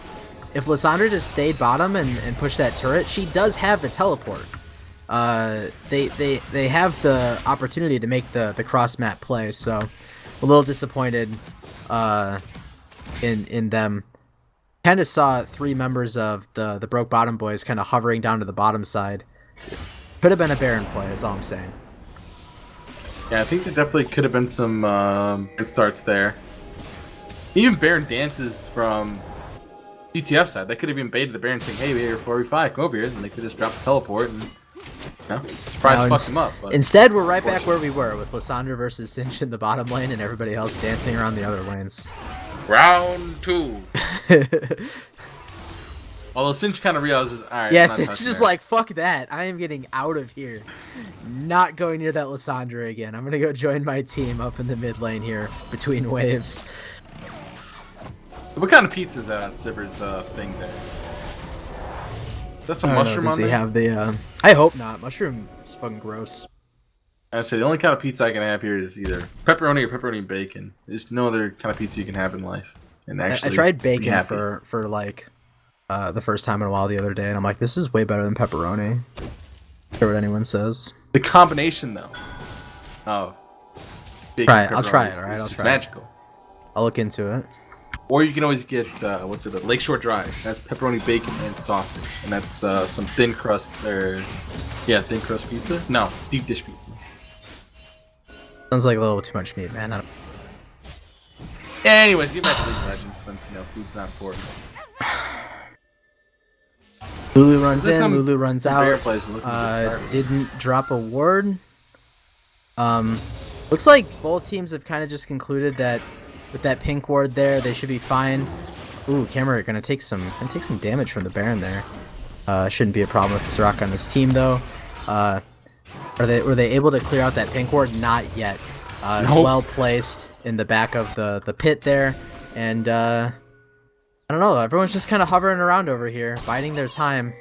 if Lissandra just stayed bottom and pushed that turret, she does have the teleport. They have the opportunity to make the cross map play, so a little disappointed in them. Kind of saw 3 members of the Broke Bottom Boys kind of hovering down to the bottom side. Could have been a Baron play, is all I'm saying. Yeah, I think there definitely could have been some starts there. Even Baron dances from DTF side. They could have even baited the Baron saying, "Hey, we're 4v5, come over here," and they could just drop the teleport and surprise fuck him up. But instead, we're right back where we were with Lissandra versus Cinch in the bottom lane and everybody else dancing around the other lanes. Round 2. Although Cinch kind of realizes, alright. Yes, it's just like, fuck that. I am getting out of here. Not going near that Lissandra again. I'm gonna go join my team up in the mid lane here between waves. What kind of pizza is that on Sivers thing there? That's some mushroom on there? Does he have the, I hope not. Mushroom is fucking gross. I say the only kind of pizza I can have here is either pepperoni or pepperoni and bacon. There's no other kind of pizza you can have in life. And actually, I tried bacon for like the first time in a while the other day, and I'm like, this is way better than pepperoni. Not sure what anyone says. The combination though. Oh. I'll try it. All right, it's magical. I'll look into it. Or you can always get Lakeshore Drive. That's pepperoni, bacon, and sausage, and that's some thin crust thin crust pizza. No, deep dish pizza. Sounds like a little too much meat, man. Anyways, get back to League of Legends since food's not important. Lulu runs in, Lulu runs out. Didn't drop a ward. Looks like both teams have kind of just concluded that with that pink ward there, they should be fine. Ooh, Camera gonna take some damage from the Baron there. Shouldn't be a problem with Sirach on this team though. Were they able to clear out that pink ward? Not yet. It's well placed in the back of the pit there, and I don't know. Everyone's just kind of hovering around over here, biding their time.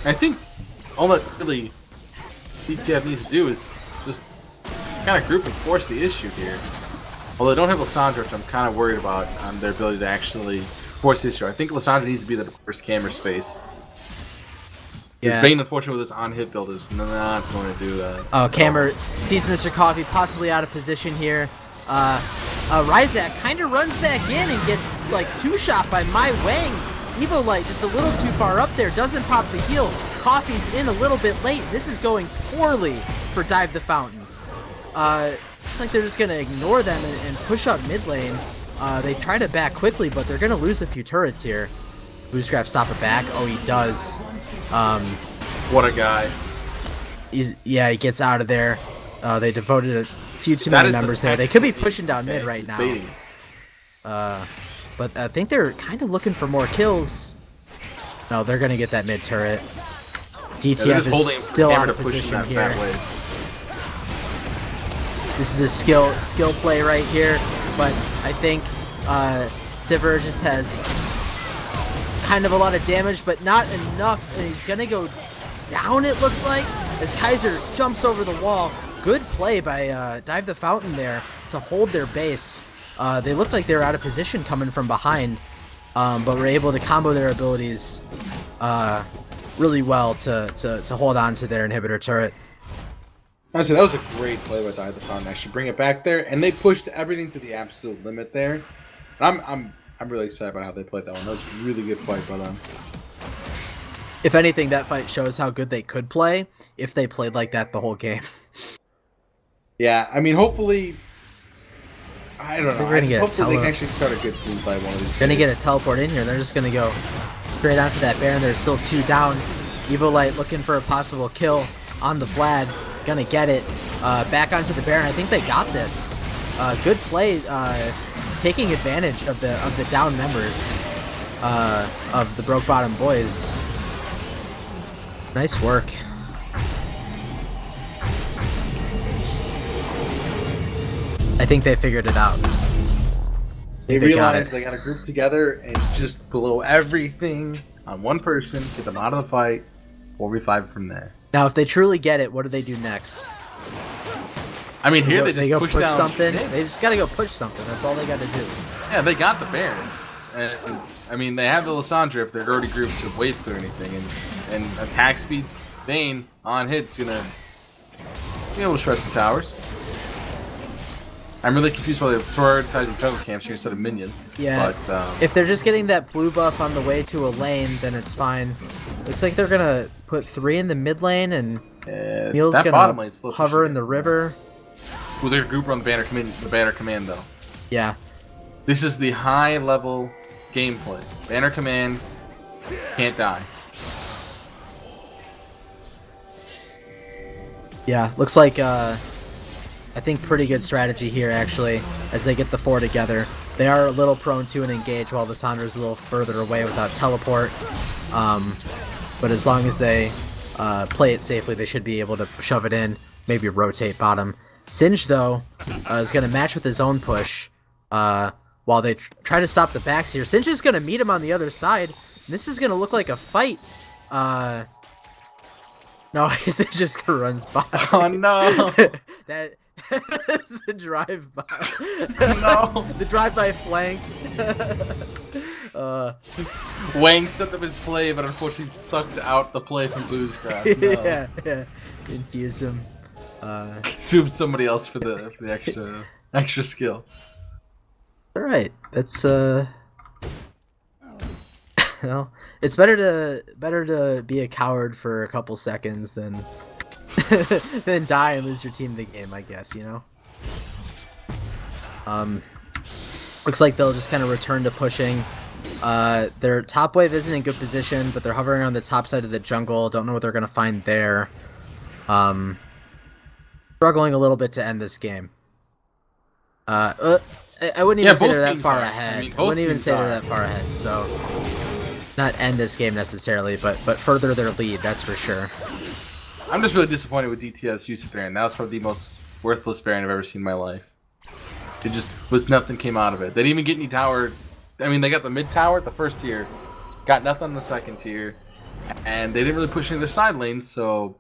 I think all that really DTF needs to do is just kind of group and force the issue here. Although they don't have Lissandra, which I'm kind of worried about on their ability to actually force the issue. I think Lissandra needs to be the first camera space. Yeah. It's being unfortunate with this on-hit build is not going to do that. Oh, Camera sees Mr. Coffee possibly out of position here. Ryzak kind of runs back in and gets like 2-shot by My Wang. Evo Light just a little too far up there, doesn't pop the heal. Coffee's in a little bit late. This is going poorly for Dive the Fountain. Looks like they're just going to ignore them and push up mid lane. They try to back quickly, but they're going to lose a few turrets here. Boostcraft stop it back. Oh, he does. What a guy. he gets out of there. They devoted a few too That many is the members there. They could be tactical pushing down game, mid right now. baiting. But I think they're kind of looking for more kills. No, they're gonna get that mid turret. DTF is still out of position here. This is a skill play right here, but I think Sivir just has kind of a lot of damage, but not enough, and he's gonna go down, it looks like, as Kaiser jumps over the wall. Good play by Dive the Fountain there to hold their base. They looked like they were out of position coming from behind, but were able to combo their abilities really well to hold on to their inhibitor turret. Honestly, that was a great play by Dive the Fountain. Actually, bring it back there, and they pushed everything to the absolute limit there. I'm really excited about how they played that one. That was a really good fight by them. If anything, that fight shows how good they could play if they played like that the whole game. Yeah, I mean, hopefully, I don't know. Hopefully they can actually start a good team play one of these. Gonna get a teleport in here. They're just gonna go straight onto that Baron. There's still 2 down. Evolite looking for a possible kill on the Vlad. Gonna get it. Back onto the Baron. I think they got this. Good play, taking advantage of the down members of the Broke Bottom boys. Nice work. I think they figured it out. They realized they got to group together and just blow everything on one person, get them out of the fight, 4v5 from there. Now, if they truly get it, what do they do next? I mean, here they go just push down something. They just got to go push something. That's all they got to do. Yeah, they got the Baron. And, I mean, they have the Lissandra if they're already grouped to wave through anything. And attack speed, Vayne on hit's going to be able to shred some towers. I'm really confused why they're prioritizing jungle camps here instead of minions. Yeah, but, if they're just getting that blue buff on the way to a lane, then it's fine. Looks like they're going to put 3 in the mid lane, and Meal's going to hover in the river. Well, they're group on the banner command, though. Yeah. This is the high-level gameplay. Banner command, can't die. Yeah, looks like... I think pretty good strategy here, actually, as they get the 4 together. They are a little prone to an engage while the Sandra's a little further away without teleport. But as long as they play it safely, they should be able to shove it in, maybe rotate bottom. Singe, though, is going to match with his own push while they try to stop the backs here. Singe is going to meet him on the other side. This is going to look like a fight. No, Singe just runs by. Oh, no. That's a drive-by. No. The drive-by flank. Wang set up his play, but unfortunately sucked out the play from Blue's Craft. No. Yeah. Infuse him. Consume somebody else for the extra skill. Alright, that's well, it's better to be a coward for a couple seconds than then die and lose your team the game, I guess, you know? Looks like they'll just kind of return to pushing. Their top wave isn't in good position, but they're hovering on the top side of the jungle. Don't know what they're going to find there. Struggling a little bit to end this game. I wouldn't even say they're that far ahead. I wouldn't even say they're that far ahead, so... Not end this game necessarily, but further their lead, that's for sure. I'm just really disappointed with DTS use of Baron. That was probably the most worthless Baron I've ever seen in my life. It just was nothing came out of it. They didn't even get any tower. I mean, they got the mid tower at the first tier, got nothing on the second tier, and they didn't really push any of their side lanes, so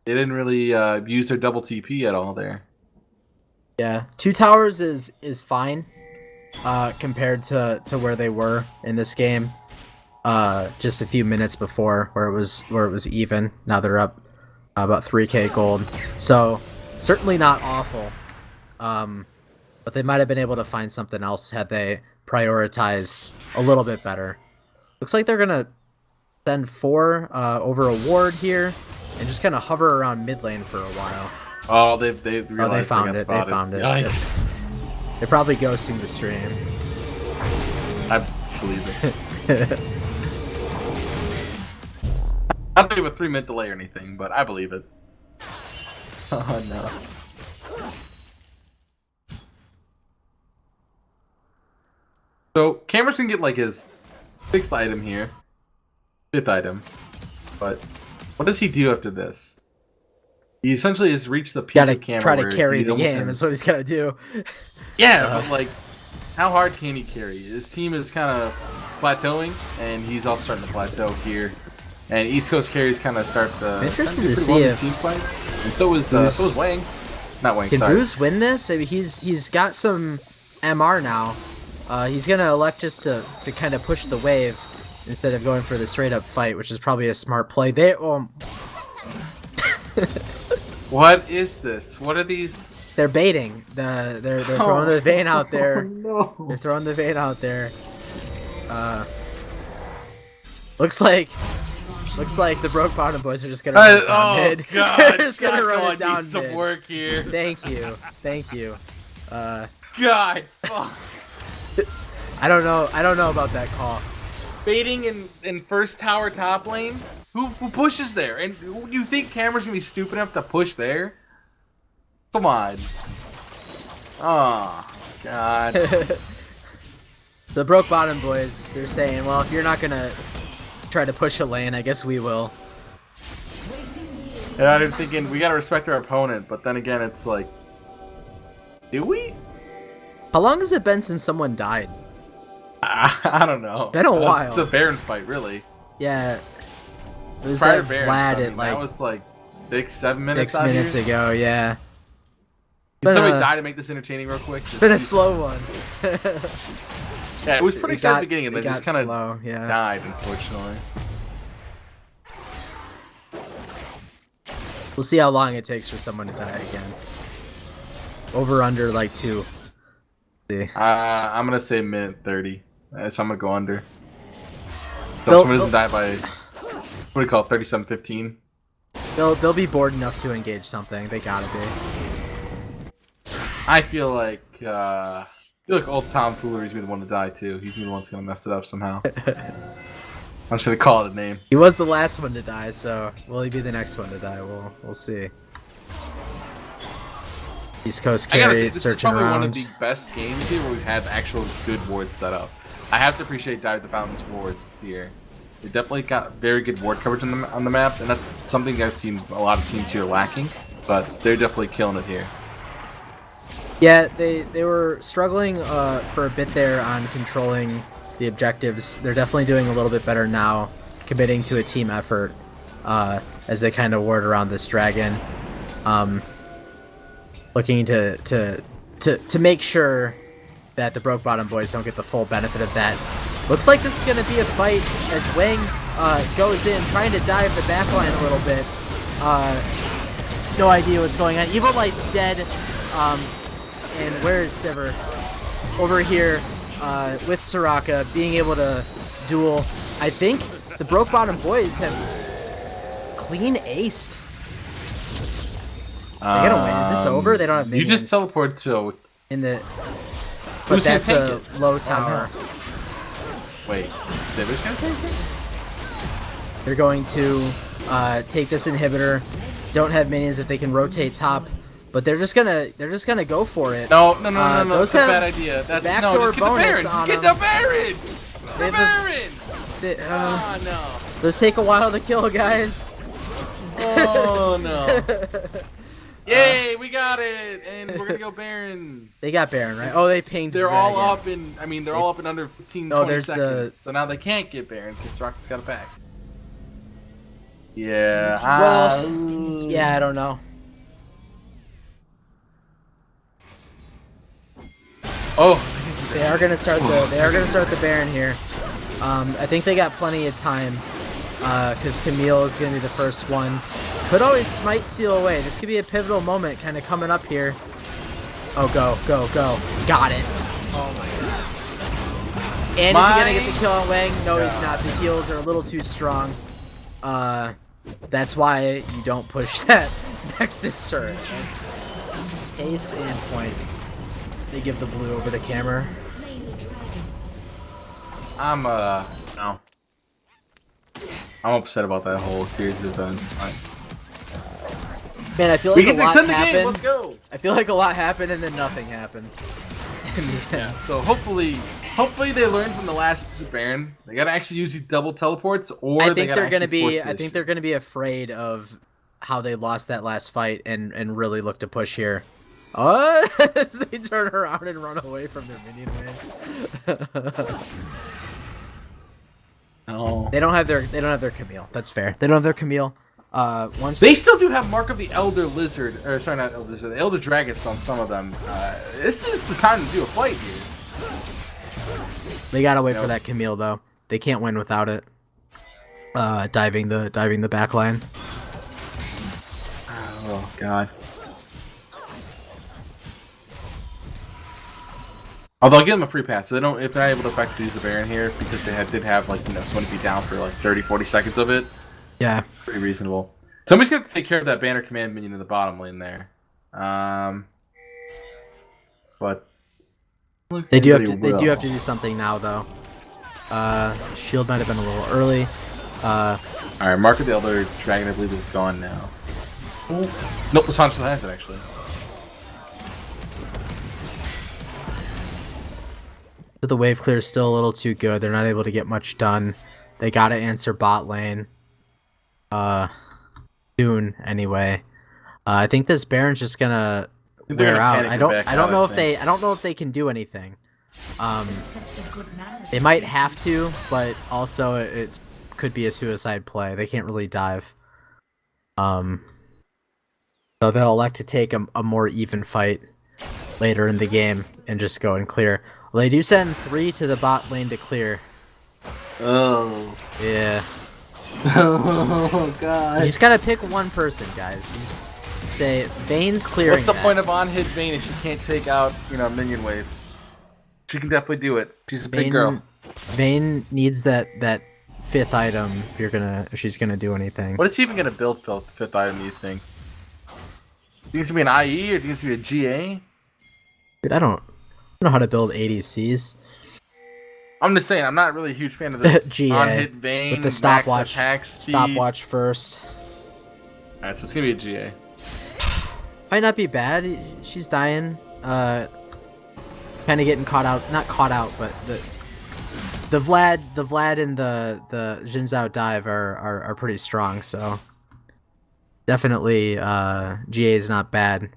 they didn't really use their double TP at all there. Yeah, 2 towers is fine compared to where they were in this game. Just a few minutes before where it was even. Now they're up about 3k gold, so certainly not awful. But they might have been able to find something else had they prioritized a little bit better. Looks like they're gonna send 4 over a ward here and just kind of hover around mid lane for a while. Oh, they realized they found it. Spotted. They found it. Yikes. They're probably ghosting the stream. I believe it. Not with 3-minute delay or anything, but I believe it. Oh no. So Cameron's can get like his 6th item here, 5th item, but what does he do after this? He essentially has reached the peak of Cameron. Try to carry the game. Is what he's gotta do. Yeah, but like, how hard can he carry? His team is kind of plateauing, and he's also starting to plateau here. And East Coast carries kind of start to. Interesting to see if team fight. And so was Wang. Not Wang. Can sorry. Bruce win this? I mean, he's got some MR now. He's gonna elect just to kind of push the wave instead of going for the straight up fight, which is probably a smart play. What is this? What are these? They're baiting. They're throwing the vein out there. No. They're throwing the vein out there. Looks like the broke bottom boys are just gonna run it down mid. God, They're just gonna run it down need some mid. work here. Thank you. God. Fuck. I don't know about that call. Baiting in first tower top lane? Who pushes there? And you think Cameron's gonna be stupid enough to push there? Come on. Oh, God. The broke bottom boys, they're saying, well, if you're not gonna try to push a lane, I guess we will. And I'm thinking, we gotta respect our opponent, but then again, it's like, do we? How long has it been since someone died? I don't know. Been a while. It's the Baron fight, really. Yeah. It was Prior that to Baron, Vlad so, I mean, at like that was like 6-7 minutes 6 minutes here. ago, yeah. Can somebody die to make this entertaining real quick? It's been a slow one. Yeah, it was pretty exciting at the beginning, and then it just got kind slow, of yeah. died, unfortunately. We'll see how long it takes for someone to die again. Over under like 2. See. I'm gonna say minute 30. So I'm gonna go under. So someone doesn't die by, what do you call it, 37-15? They'll be bored enough to engage something. They gotta be. I feel like old Tom Foolery's gonna be the one to die too. He's the one that's gonna mess it up somehow. I'm just gonna call it a name. He was the last one to die, so will he be the next one to die? We'll see. East Coast carry this searching is probably around. one of the best games here where we've had actual good wards set up. I have to appreciate Dive the Fountain's wards here. They definitely got very good ward coverage on the map, and that's something I've seen a lot of teams here lacking. But they're definitely killing it here. Yeah, they were struggling for a bit there on controlling the objectives. They're definitely doing a little bit better now, committing to a team effort as they kind of ward around this dragon. Looking to make sure that the broke bottom boys don't get the full benefit of that. Looks like this is going to be a fight as Wang goes in, trying to dive the backline a little bit. No idea what's going on. Evil Light's dead. And where is Sivir? Over here with Soraka, being able to duel. I think the broke bottom boys have clean aced. They're gonna win. Is this over? They don't have minions. You just teleport to in the. But that's a low tower. Wait, Sivir's gonna take it? They're going to take this inhibitor. Don't have minions if they can rotate top, but they're just gonna go for it. No. That's a bad idea. That's backdoor bonus on them. Just get the Baron. The Baron. Oh no. Those take a while to kill, guys. Oh no. Yay, we got it, and we're gonna go Baron. They got Baron, right? Oh, they pinged. They're all up in. I mean, they're all up in under 15, 20 seconds. The... So now they can't get Baron because Soraka's got it back. Yeah. Well, yeah, I don't know. Oh. They are gonna start the Baron here. I think they got plenty of time because Camille is gonna be the first one. Could always smite steal away. This could be a pivotal moment kind of coming up here. Oh, go. Got it. Oh my god. And is he gonna get the kill on Wang? No, he's not. The heals are a little too strong. That's why you don't push that Nexus turret. That's ace and point. They give the blue over to camera. No. I'm upset about that whole series of events. Man, I feel like We a can lot extend the happened. game. Let's go. I feel like a lot happened and then nothing happened. Yeah. So hopefully they learn from the last Baron. They gotta actually use these double teleports, or I they think gotta they're gonna actually be. force the I think issue. they're gonna be afraid of how they lost that last fight and really look to push here. Oh, they turn around and run away from their minion wave. No. They don't have their Camille. That's fair. They don't have their Camille. Once They still do have Mark of the Elder Lizard, or sorry, not Elder Lizard, the Elder Dragonist on some of them. This is the time to do a fight here. they gotta wait for that Camille though. They can't win without it. Diving the back line. Oh god. Although I'll give them a free pass, so they don't if they're not able to effectively use the Baron here because they did have like someone to be down for like 30-40 seconds of it. Yeah. Pretty reasonable. Somebody's gonna have to take care of that banner command minion in the bottom lane there. But They do have to do something now though. Shield might have been a little early. Alright, Mark of the Elder Dragon I believe is gone now. Nope, Lasan still has it actually. The wave clear is still a little too good. They're not able to get much done. They gotta answer bot lane. Soon anyway. I think this Baron's just gonna wear out. I don't know if they can do anything. They might have to, but also it could be a suicide play. They can't really dive. So they'll elect to take a more even fight later in the game and just go and clear. Well, they do send 3 to the bot lane to clear. Oh. Yeah. Oh god. You just gotta pick one person, guys. You just say Vayne's clearing. What's the that. point of on-hit Vayne if she can't take out, minion wave? She can definitely do it. She's a big girl. Vayne needs that 5th item if she's gonna do anything. What is she even gonna build for the 5th item, do you think? Do you think it's gonna be an IE or do you think it's gonna be a GA? Dude, I don't know how to build ADCs. I'm just saying, I'm not really a huge fan of this GA on-hit Vayne with the stopwatch. Stopwatch Stopwatch first. Alright, so it's gonna be a GA. Might not be bad. She's dying. Kind of getting caught out. Not caught out, but the Vlad and the Jin Zhao dive are pretty strong. So definitely GA is not bad.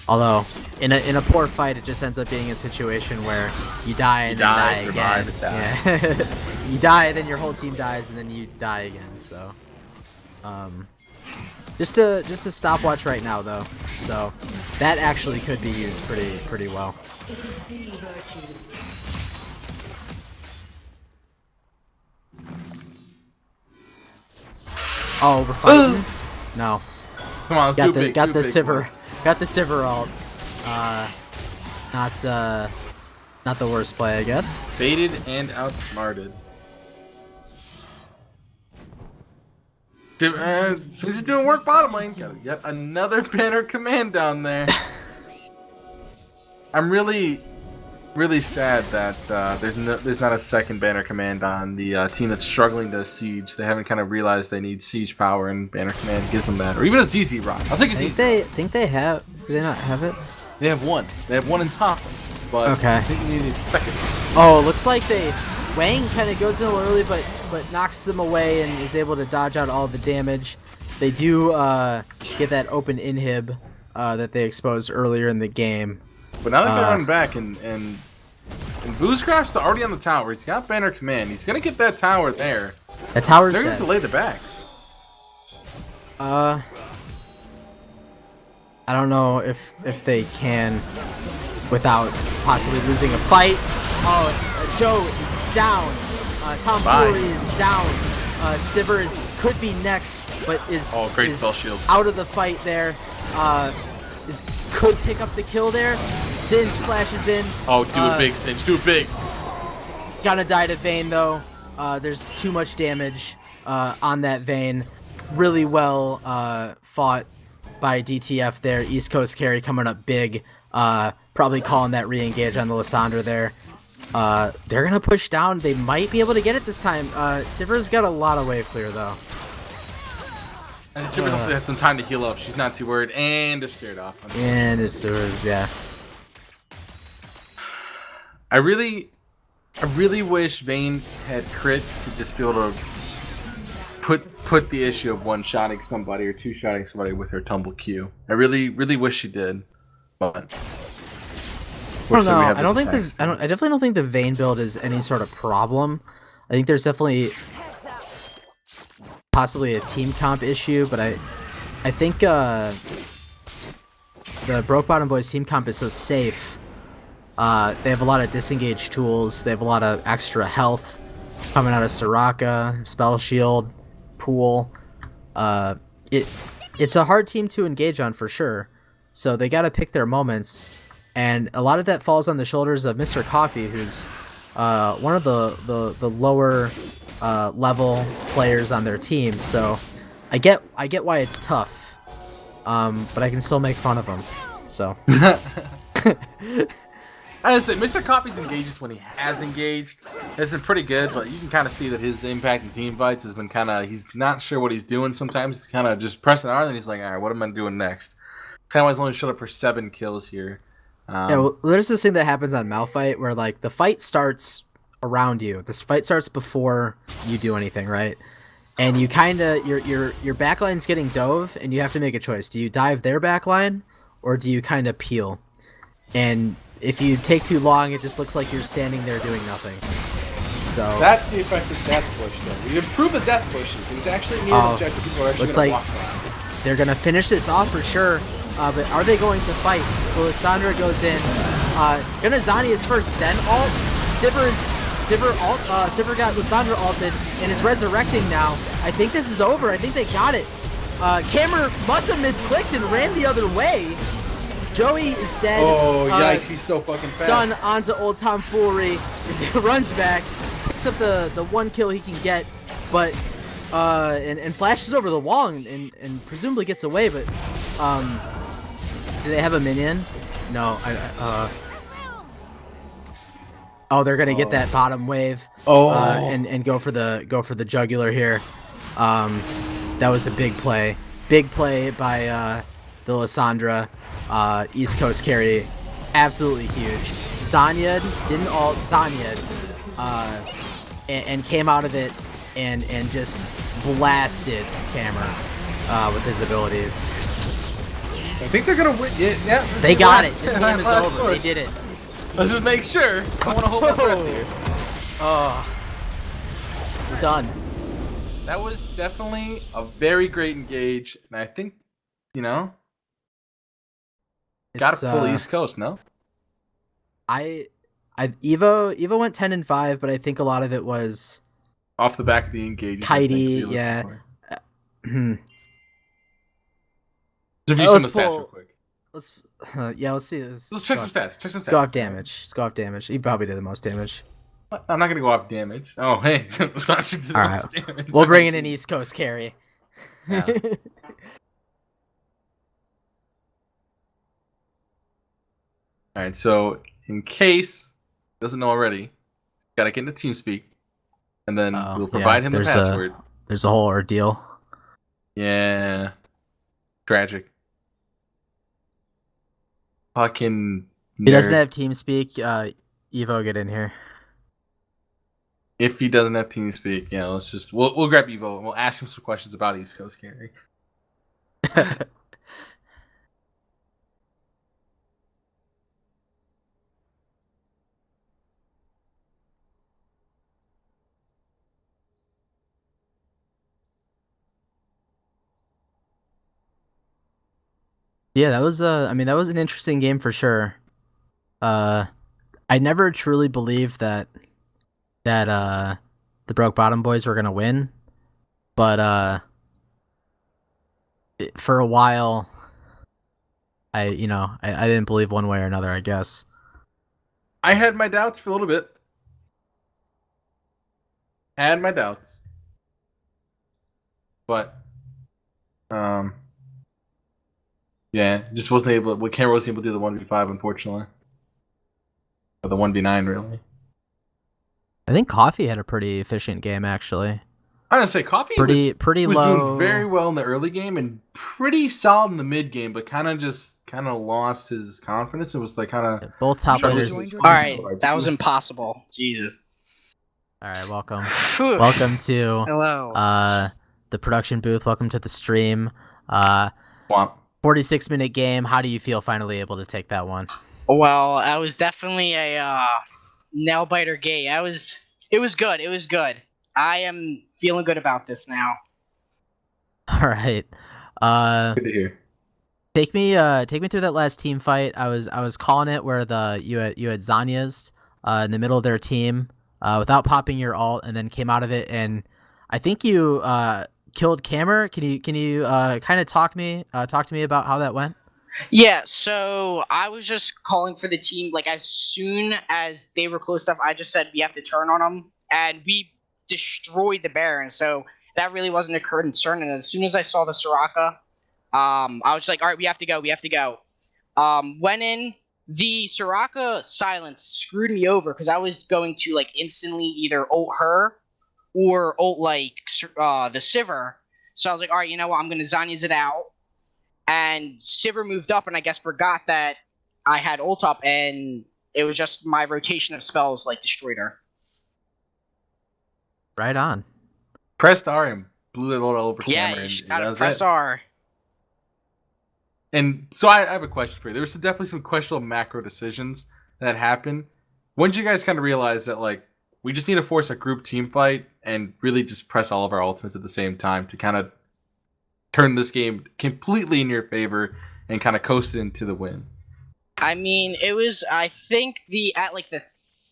Although in a poor fight, it just ends up being a situation where you die and then die again. Yeah. You die, then your whole team dies, and then you die again. So, just a stopwatch right now, though. So that actually could be used pretty well. Oh, we're fighting? No. Come on, let's do Got the big, Sivir. boys. Got the Sivir ult. Not the worst play, I guess. Baited and outsmarted. Since you're doing work bottom lane, got yet another banner command down there. I'm really sad that there's not a second banner command on the team that's struggling to siege. They haven't kind of realized they need siege power, and banner command gives them that, or even a ZZ Rock. I'll take a ZZ. Think they have. Do they not have it? They have one. They have one in top, but okay. I think you need a second. Oh, looks like Wang kind of goes in a little early, but knocks them away and is able to dodge out all the damage. They do get that open inhib that they exposed earlier in the game. But now they're gonna run back and Boozcraft's already on the tower. He's got banner command. He's gonna get that tower there. That tower's They're dead. gonna delay the backs. I don't know if they can without possibly losing a fight. Oh, Joe is down. Tom Fury is down. Sivir could be next, but is great spell shield out of the fight there. Could pick up the kill there. Singe flashes in. Oh, do it big, Singe. Do it big. Gonna die to Vayne though. There's too much damage on that Vayne. Really well fought by DTF there. East Coast carry coming up big. Probably calling that re-engage on the Lissandra there. They're gonna push down. They might be able to get it this time. Sivir's got a lot of wave clear though. And Super also had some time to heal up. She's not too worried, and they're scared off. And it's yeah. I really wish Vayne had crit to just be able to put the issue of one-shotting somebody or two-shotting somebody with her tumble Q. I really wish she did, but I don't know. I don't think I definitely don't think the Vayne build is any sort of problem. I think there's definitely possibly a team comp issue, but I think the Broke Bottom Boys team comp is so safe. They have a lot of disengaged tools. They have a lot of extra health coming out of Soraka, Spell Shield, Pool. It's a hard team to engage on for sure. So they got to pick their moments, and a lot of that falls on the shoulders of Mr. Coffee, who's one of the lower level players on their team. So I get why it's tough, but I can still make fun of him. So. I say Mr. Coffee's engages when he has engaged. It's been pretty good, but you can kind of see that his impact in team fights has been kind of, he's not sure what he's doing sometimes. He's kind of just pressing R, and then he's like, all right, what am I doing next? Kind of only showed up for 7 kills here. Yeah, well, there's this thing that happens on Malphite where, like, the fight starts around you. This fight starts before you do anything, right? And you kind of, your backline's getting dove, and you have to make a choice. Do you dive their backline, or do you kind of peel? And if you take too long, it just looks like you're standing there doing nothing. So that's the effective death push, though. You improve the death pushes. It's actually near the objective. People are actually looks going to like walk around. they're going to finish this off for sure. But are they going to fight? Well, Lissandra goes in. Gonna Zhonya's first, then ult. Sivir got Lissandra ulted and is resurrecting now. I think this is over. I think they got it. Cameron must have misclicked and ran the other way. Joey is dead. Oh, yikes, he's so fucking fast. Stun onto Old Tomfoolery as he runs back, picks up the one kill he can get, but and flashes over the wall and presumably gets away, but do they have a minion? No, oh, they're gonna get that bottom wave. And go for the jugular here. That was a big play by the Lissandra. East Coast carry, absolutely huge. Zhonyaed didn't ult Zhonyaed, and came out of it and just blasted Cameron with his abilities. I think they're gonna win. Yeah, they got it. This game is over. They did it. Let's just make sure. I want to hold my breath here. We're done. That was definitely a very great engage, and I think, you know, got to pull East Coast, no? Evo went 10-5, but I think a lot of it was off the back of the engage. Tidy, yeah. Review some stats real quick. Let's see this. Let's check some stats. Let's go off damage. Let's go off damage. He probably did the most damage. I'm not gonna go off damage. Oh, hey, Sasha did the most damage. We'll bring in an East Coast carry. Yeah. All right, so in case doesn't know already, gotta get into TeamSpeak, and then we'll provide him the password. There's a whole ordeal. Yeah, tragic. Fucking. He doesn't have TeamSpeak. Evo, get in here. If he doesn't have TeamSpeak, yeah, we'll grab Evo and we'll ask him some questions about East Coast carry. Yeah, that was that was an interesting game for sure. I never truly believed that the Broke Bottom Boys were gonna win, but for a while, I didn't believe one way or another, I guess. I had my doubts for a little bit. But yeah, just wasn't able. Cameron wasn't able to do the 1v5, unfortunately, or the 1v9, really. I think Coffee had a pretty efficient game, actually. I'm gonna say Coffee pretty was low. doing very well in the early game and pretty solid in the mid game, but kind of lost his confidence and was like kind of Both top All laners. Alright, that was impossible. Jesus. All right, welcome. Phew. Welcome to Hello. the production booth. Welcome to the stream. swamp. 46-minute game. How do you feel finally able to take that one? Well, I was definitely a nail biter gay. It was good. It was good. I am feeling good about this now. All right. Good to hear. Take me through that last team fight. I was calling it where you had Zanya's in the middle of their team without popping your ult, and then came out of it, and I think you killed Camer. Can you kind of talk to me about how that went? Yeah, so I was just calling for the team. Like, as soon as they were close enough, I just said we have to turn on them, and we destroyed the Baron. So that really wasn't a concern. And as soon as I saw the Soraka, I was like, all right, we have to go. We have to go. Went in. The Soraka silence screwed me over because I was going to like instantly either ult her or ult like the Sivir. So I was like, all right, you know what? I'm gonna Zanya's it out. And Sivir moved up, and I guess forgot that I had ult up, and it was just my rotation of spells like destroyed her. Right on. Pressed R and blew it all over Yeah, camera. you And gotta that was press it. R. And so I have a question for you. There was definitely some questionable macro decisions that happened. When did you guys kind of realize that like we just need to force a group team fight and really just press all of our ultimates at the same time to kind of turn this game completely in your favor and kind of coast it into the win? I mean, it was, I think at like the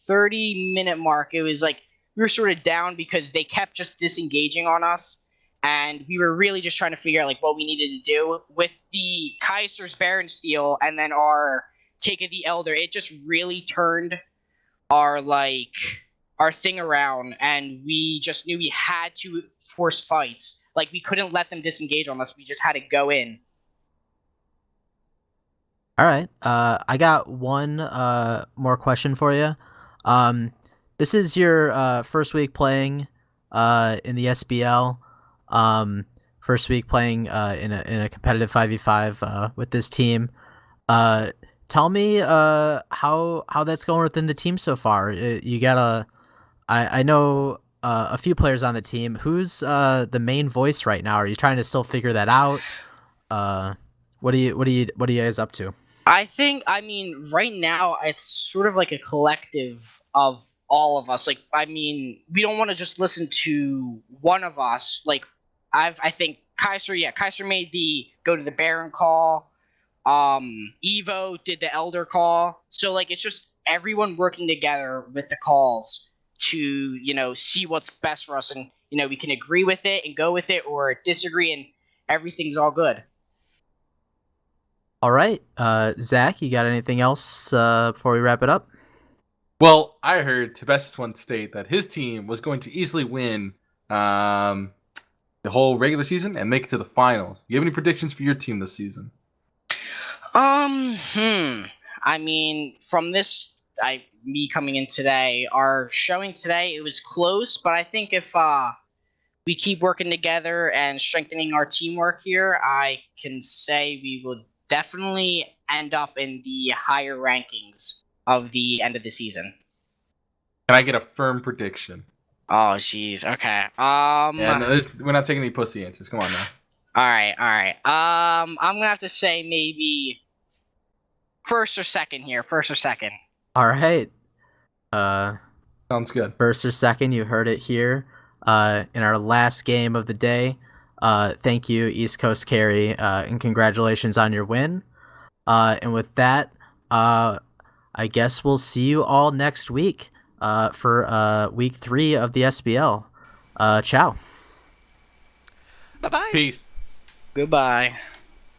30-minute mark, it was like we were sort of down because they kept just disengaging on us, and we were really just trying to figure out like what we needed to do with the Kaiser's Baron steal and then our take of the Elder. It just really turned our thing around, and we just knew we had to force fights. Like, we couldn't let them disengage on us. We just had to go in. All right. I got one more question for you. This is your first week playing in the SBL. First week playing in a competitive 5v5 with this team. Tell me how that's going within the team so far. You got I know a few players on the team. Who's the main voice right now? Are you trying to still figure that out? What are you guys up to? I mean, right now, it's sort of like a collective of all of us. Like, I mean, we don't want to just listen to one of us. Like, I think Kaiser made the go to the Baron call. Evo did the Elder call. So, like, it's just everyone working together with the calls to, you know, see what's best for us. And, you know, we can agree with it and go with it or disagree, and everything's all good. All right, Zach, you got anything else before we wrap it up? Well, I heard Tibessus once state that his team was going to easily win the whole regular season and make it to the finals. Do you have any predictions for your team this season? I mean, from this, me coming in today, our showing today, it was close, but I think if we keep working together and strengthening our teamwork here, I can say we will definitely end up in the higher rankings of the end of the season. Can I get a firm prediction? Oh, jeez. Okay. Yeah, no, we're not taking any pussy answers. Come on now. All right. I'm gonna have to say maybe first or second here. First or second. All right. Sounds good. First or second, you heard it here. In our last game of the day. Thank you, East Coast Carry, and congratulations on your win. And with that, I guess we'll see you all next week for week 3 of the SBL. Ciao. Bye-bye. Peace. Goodbye.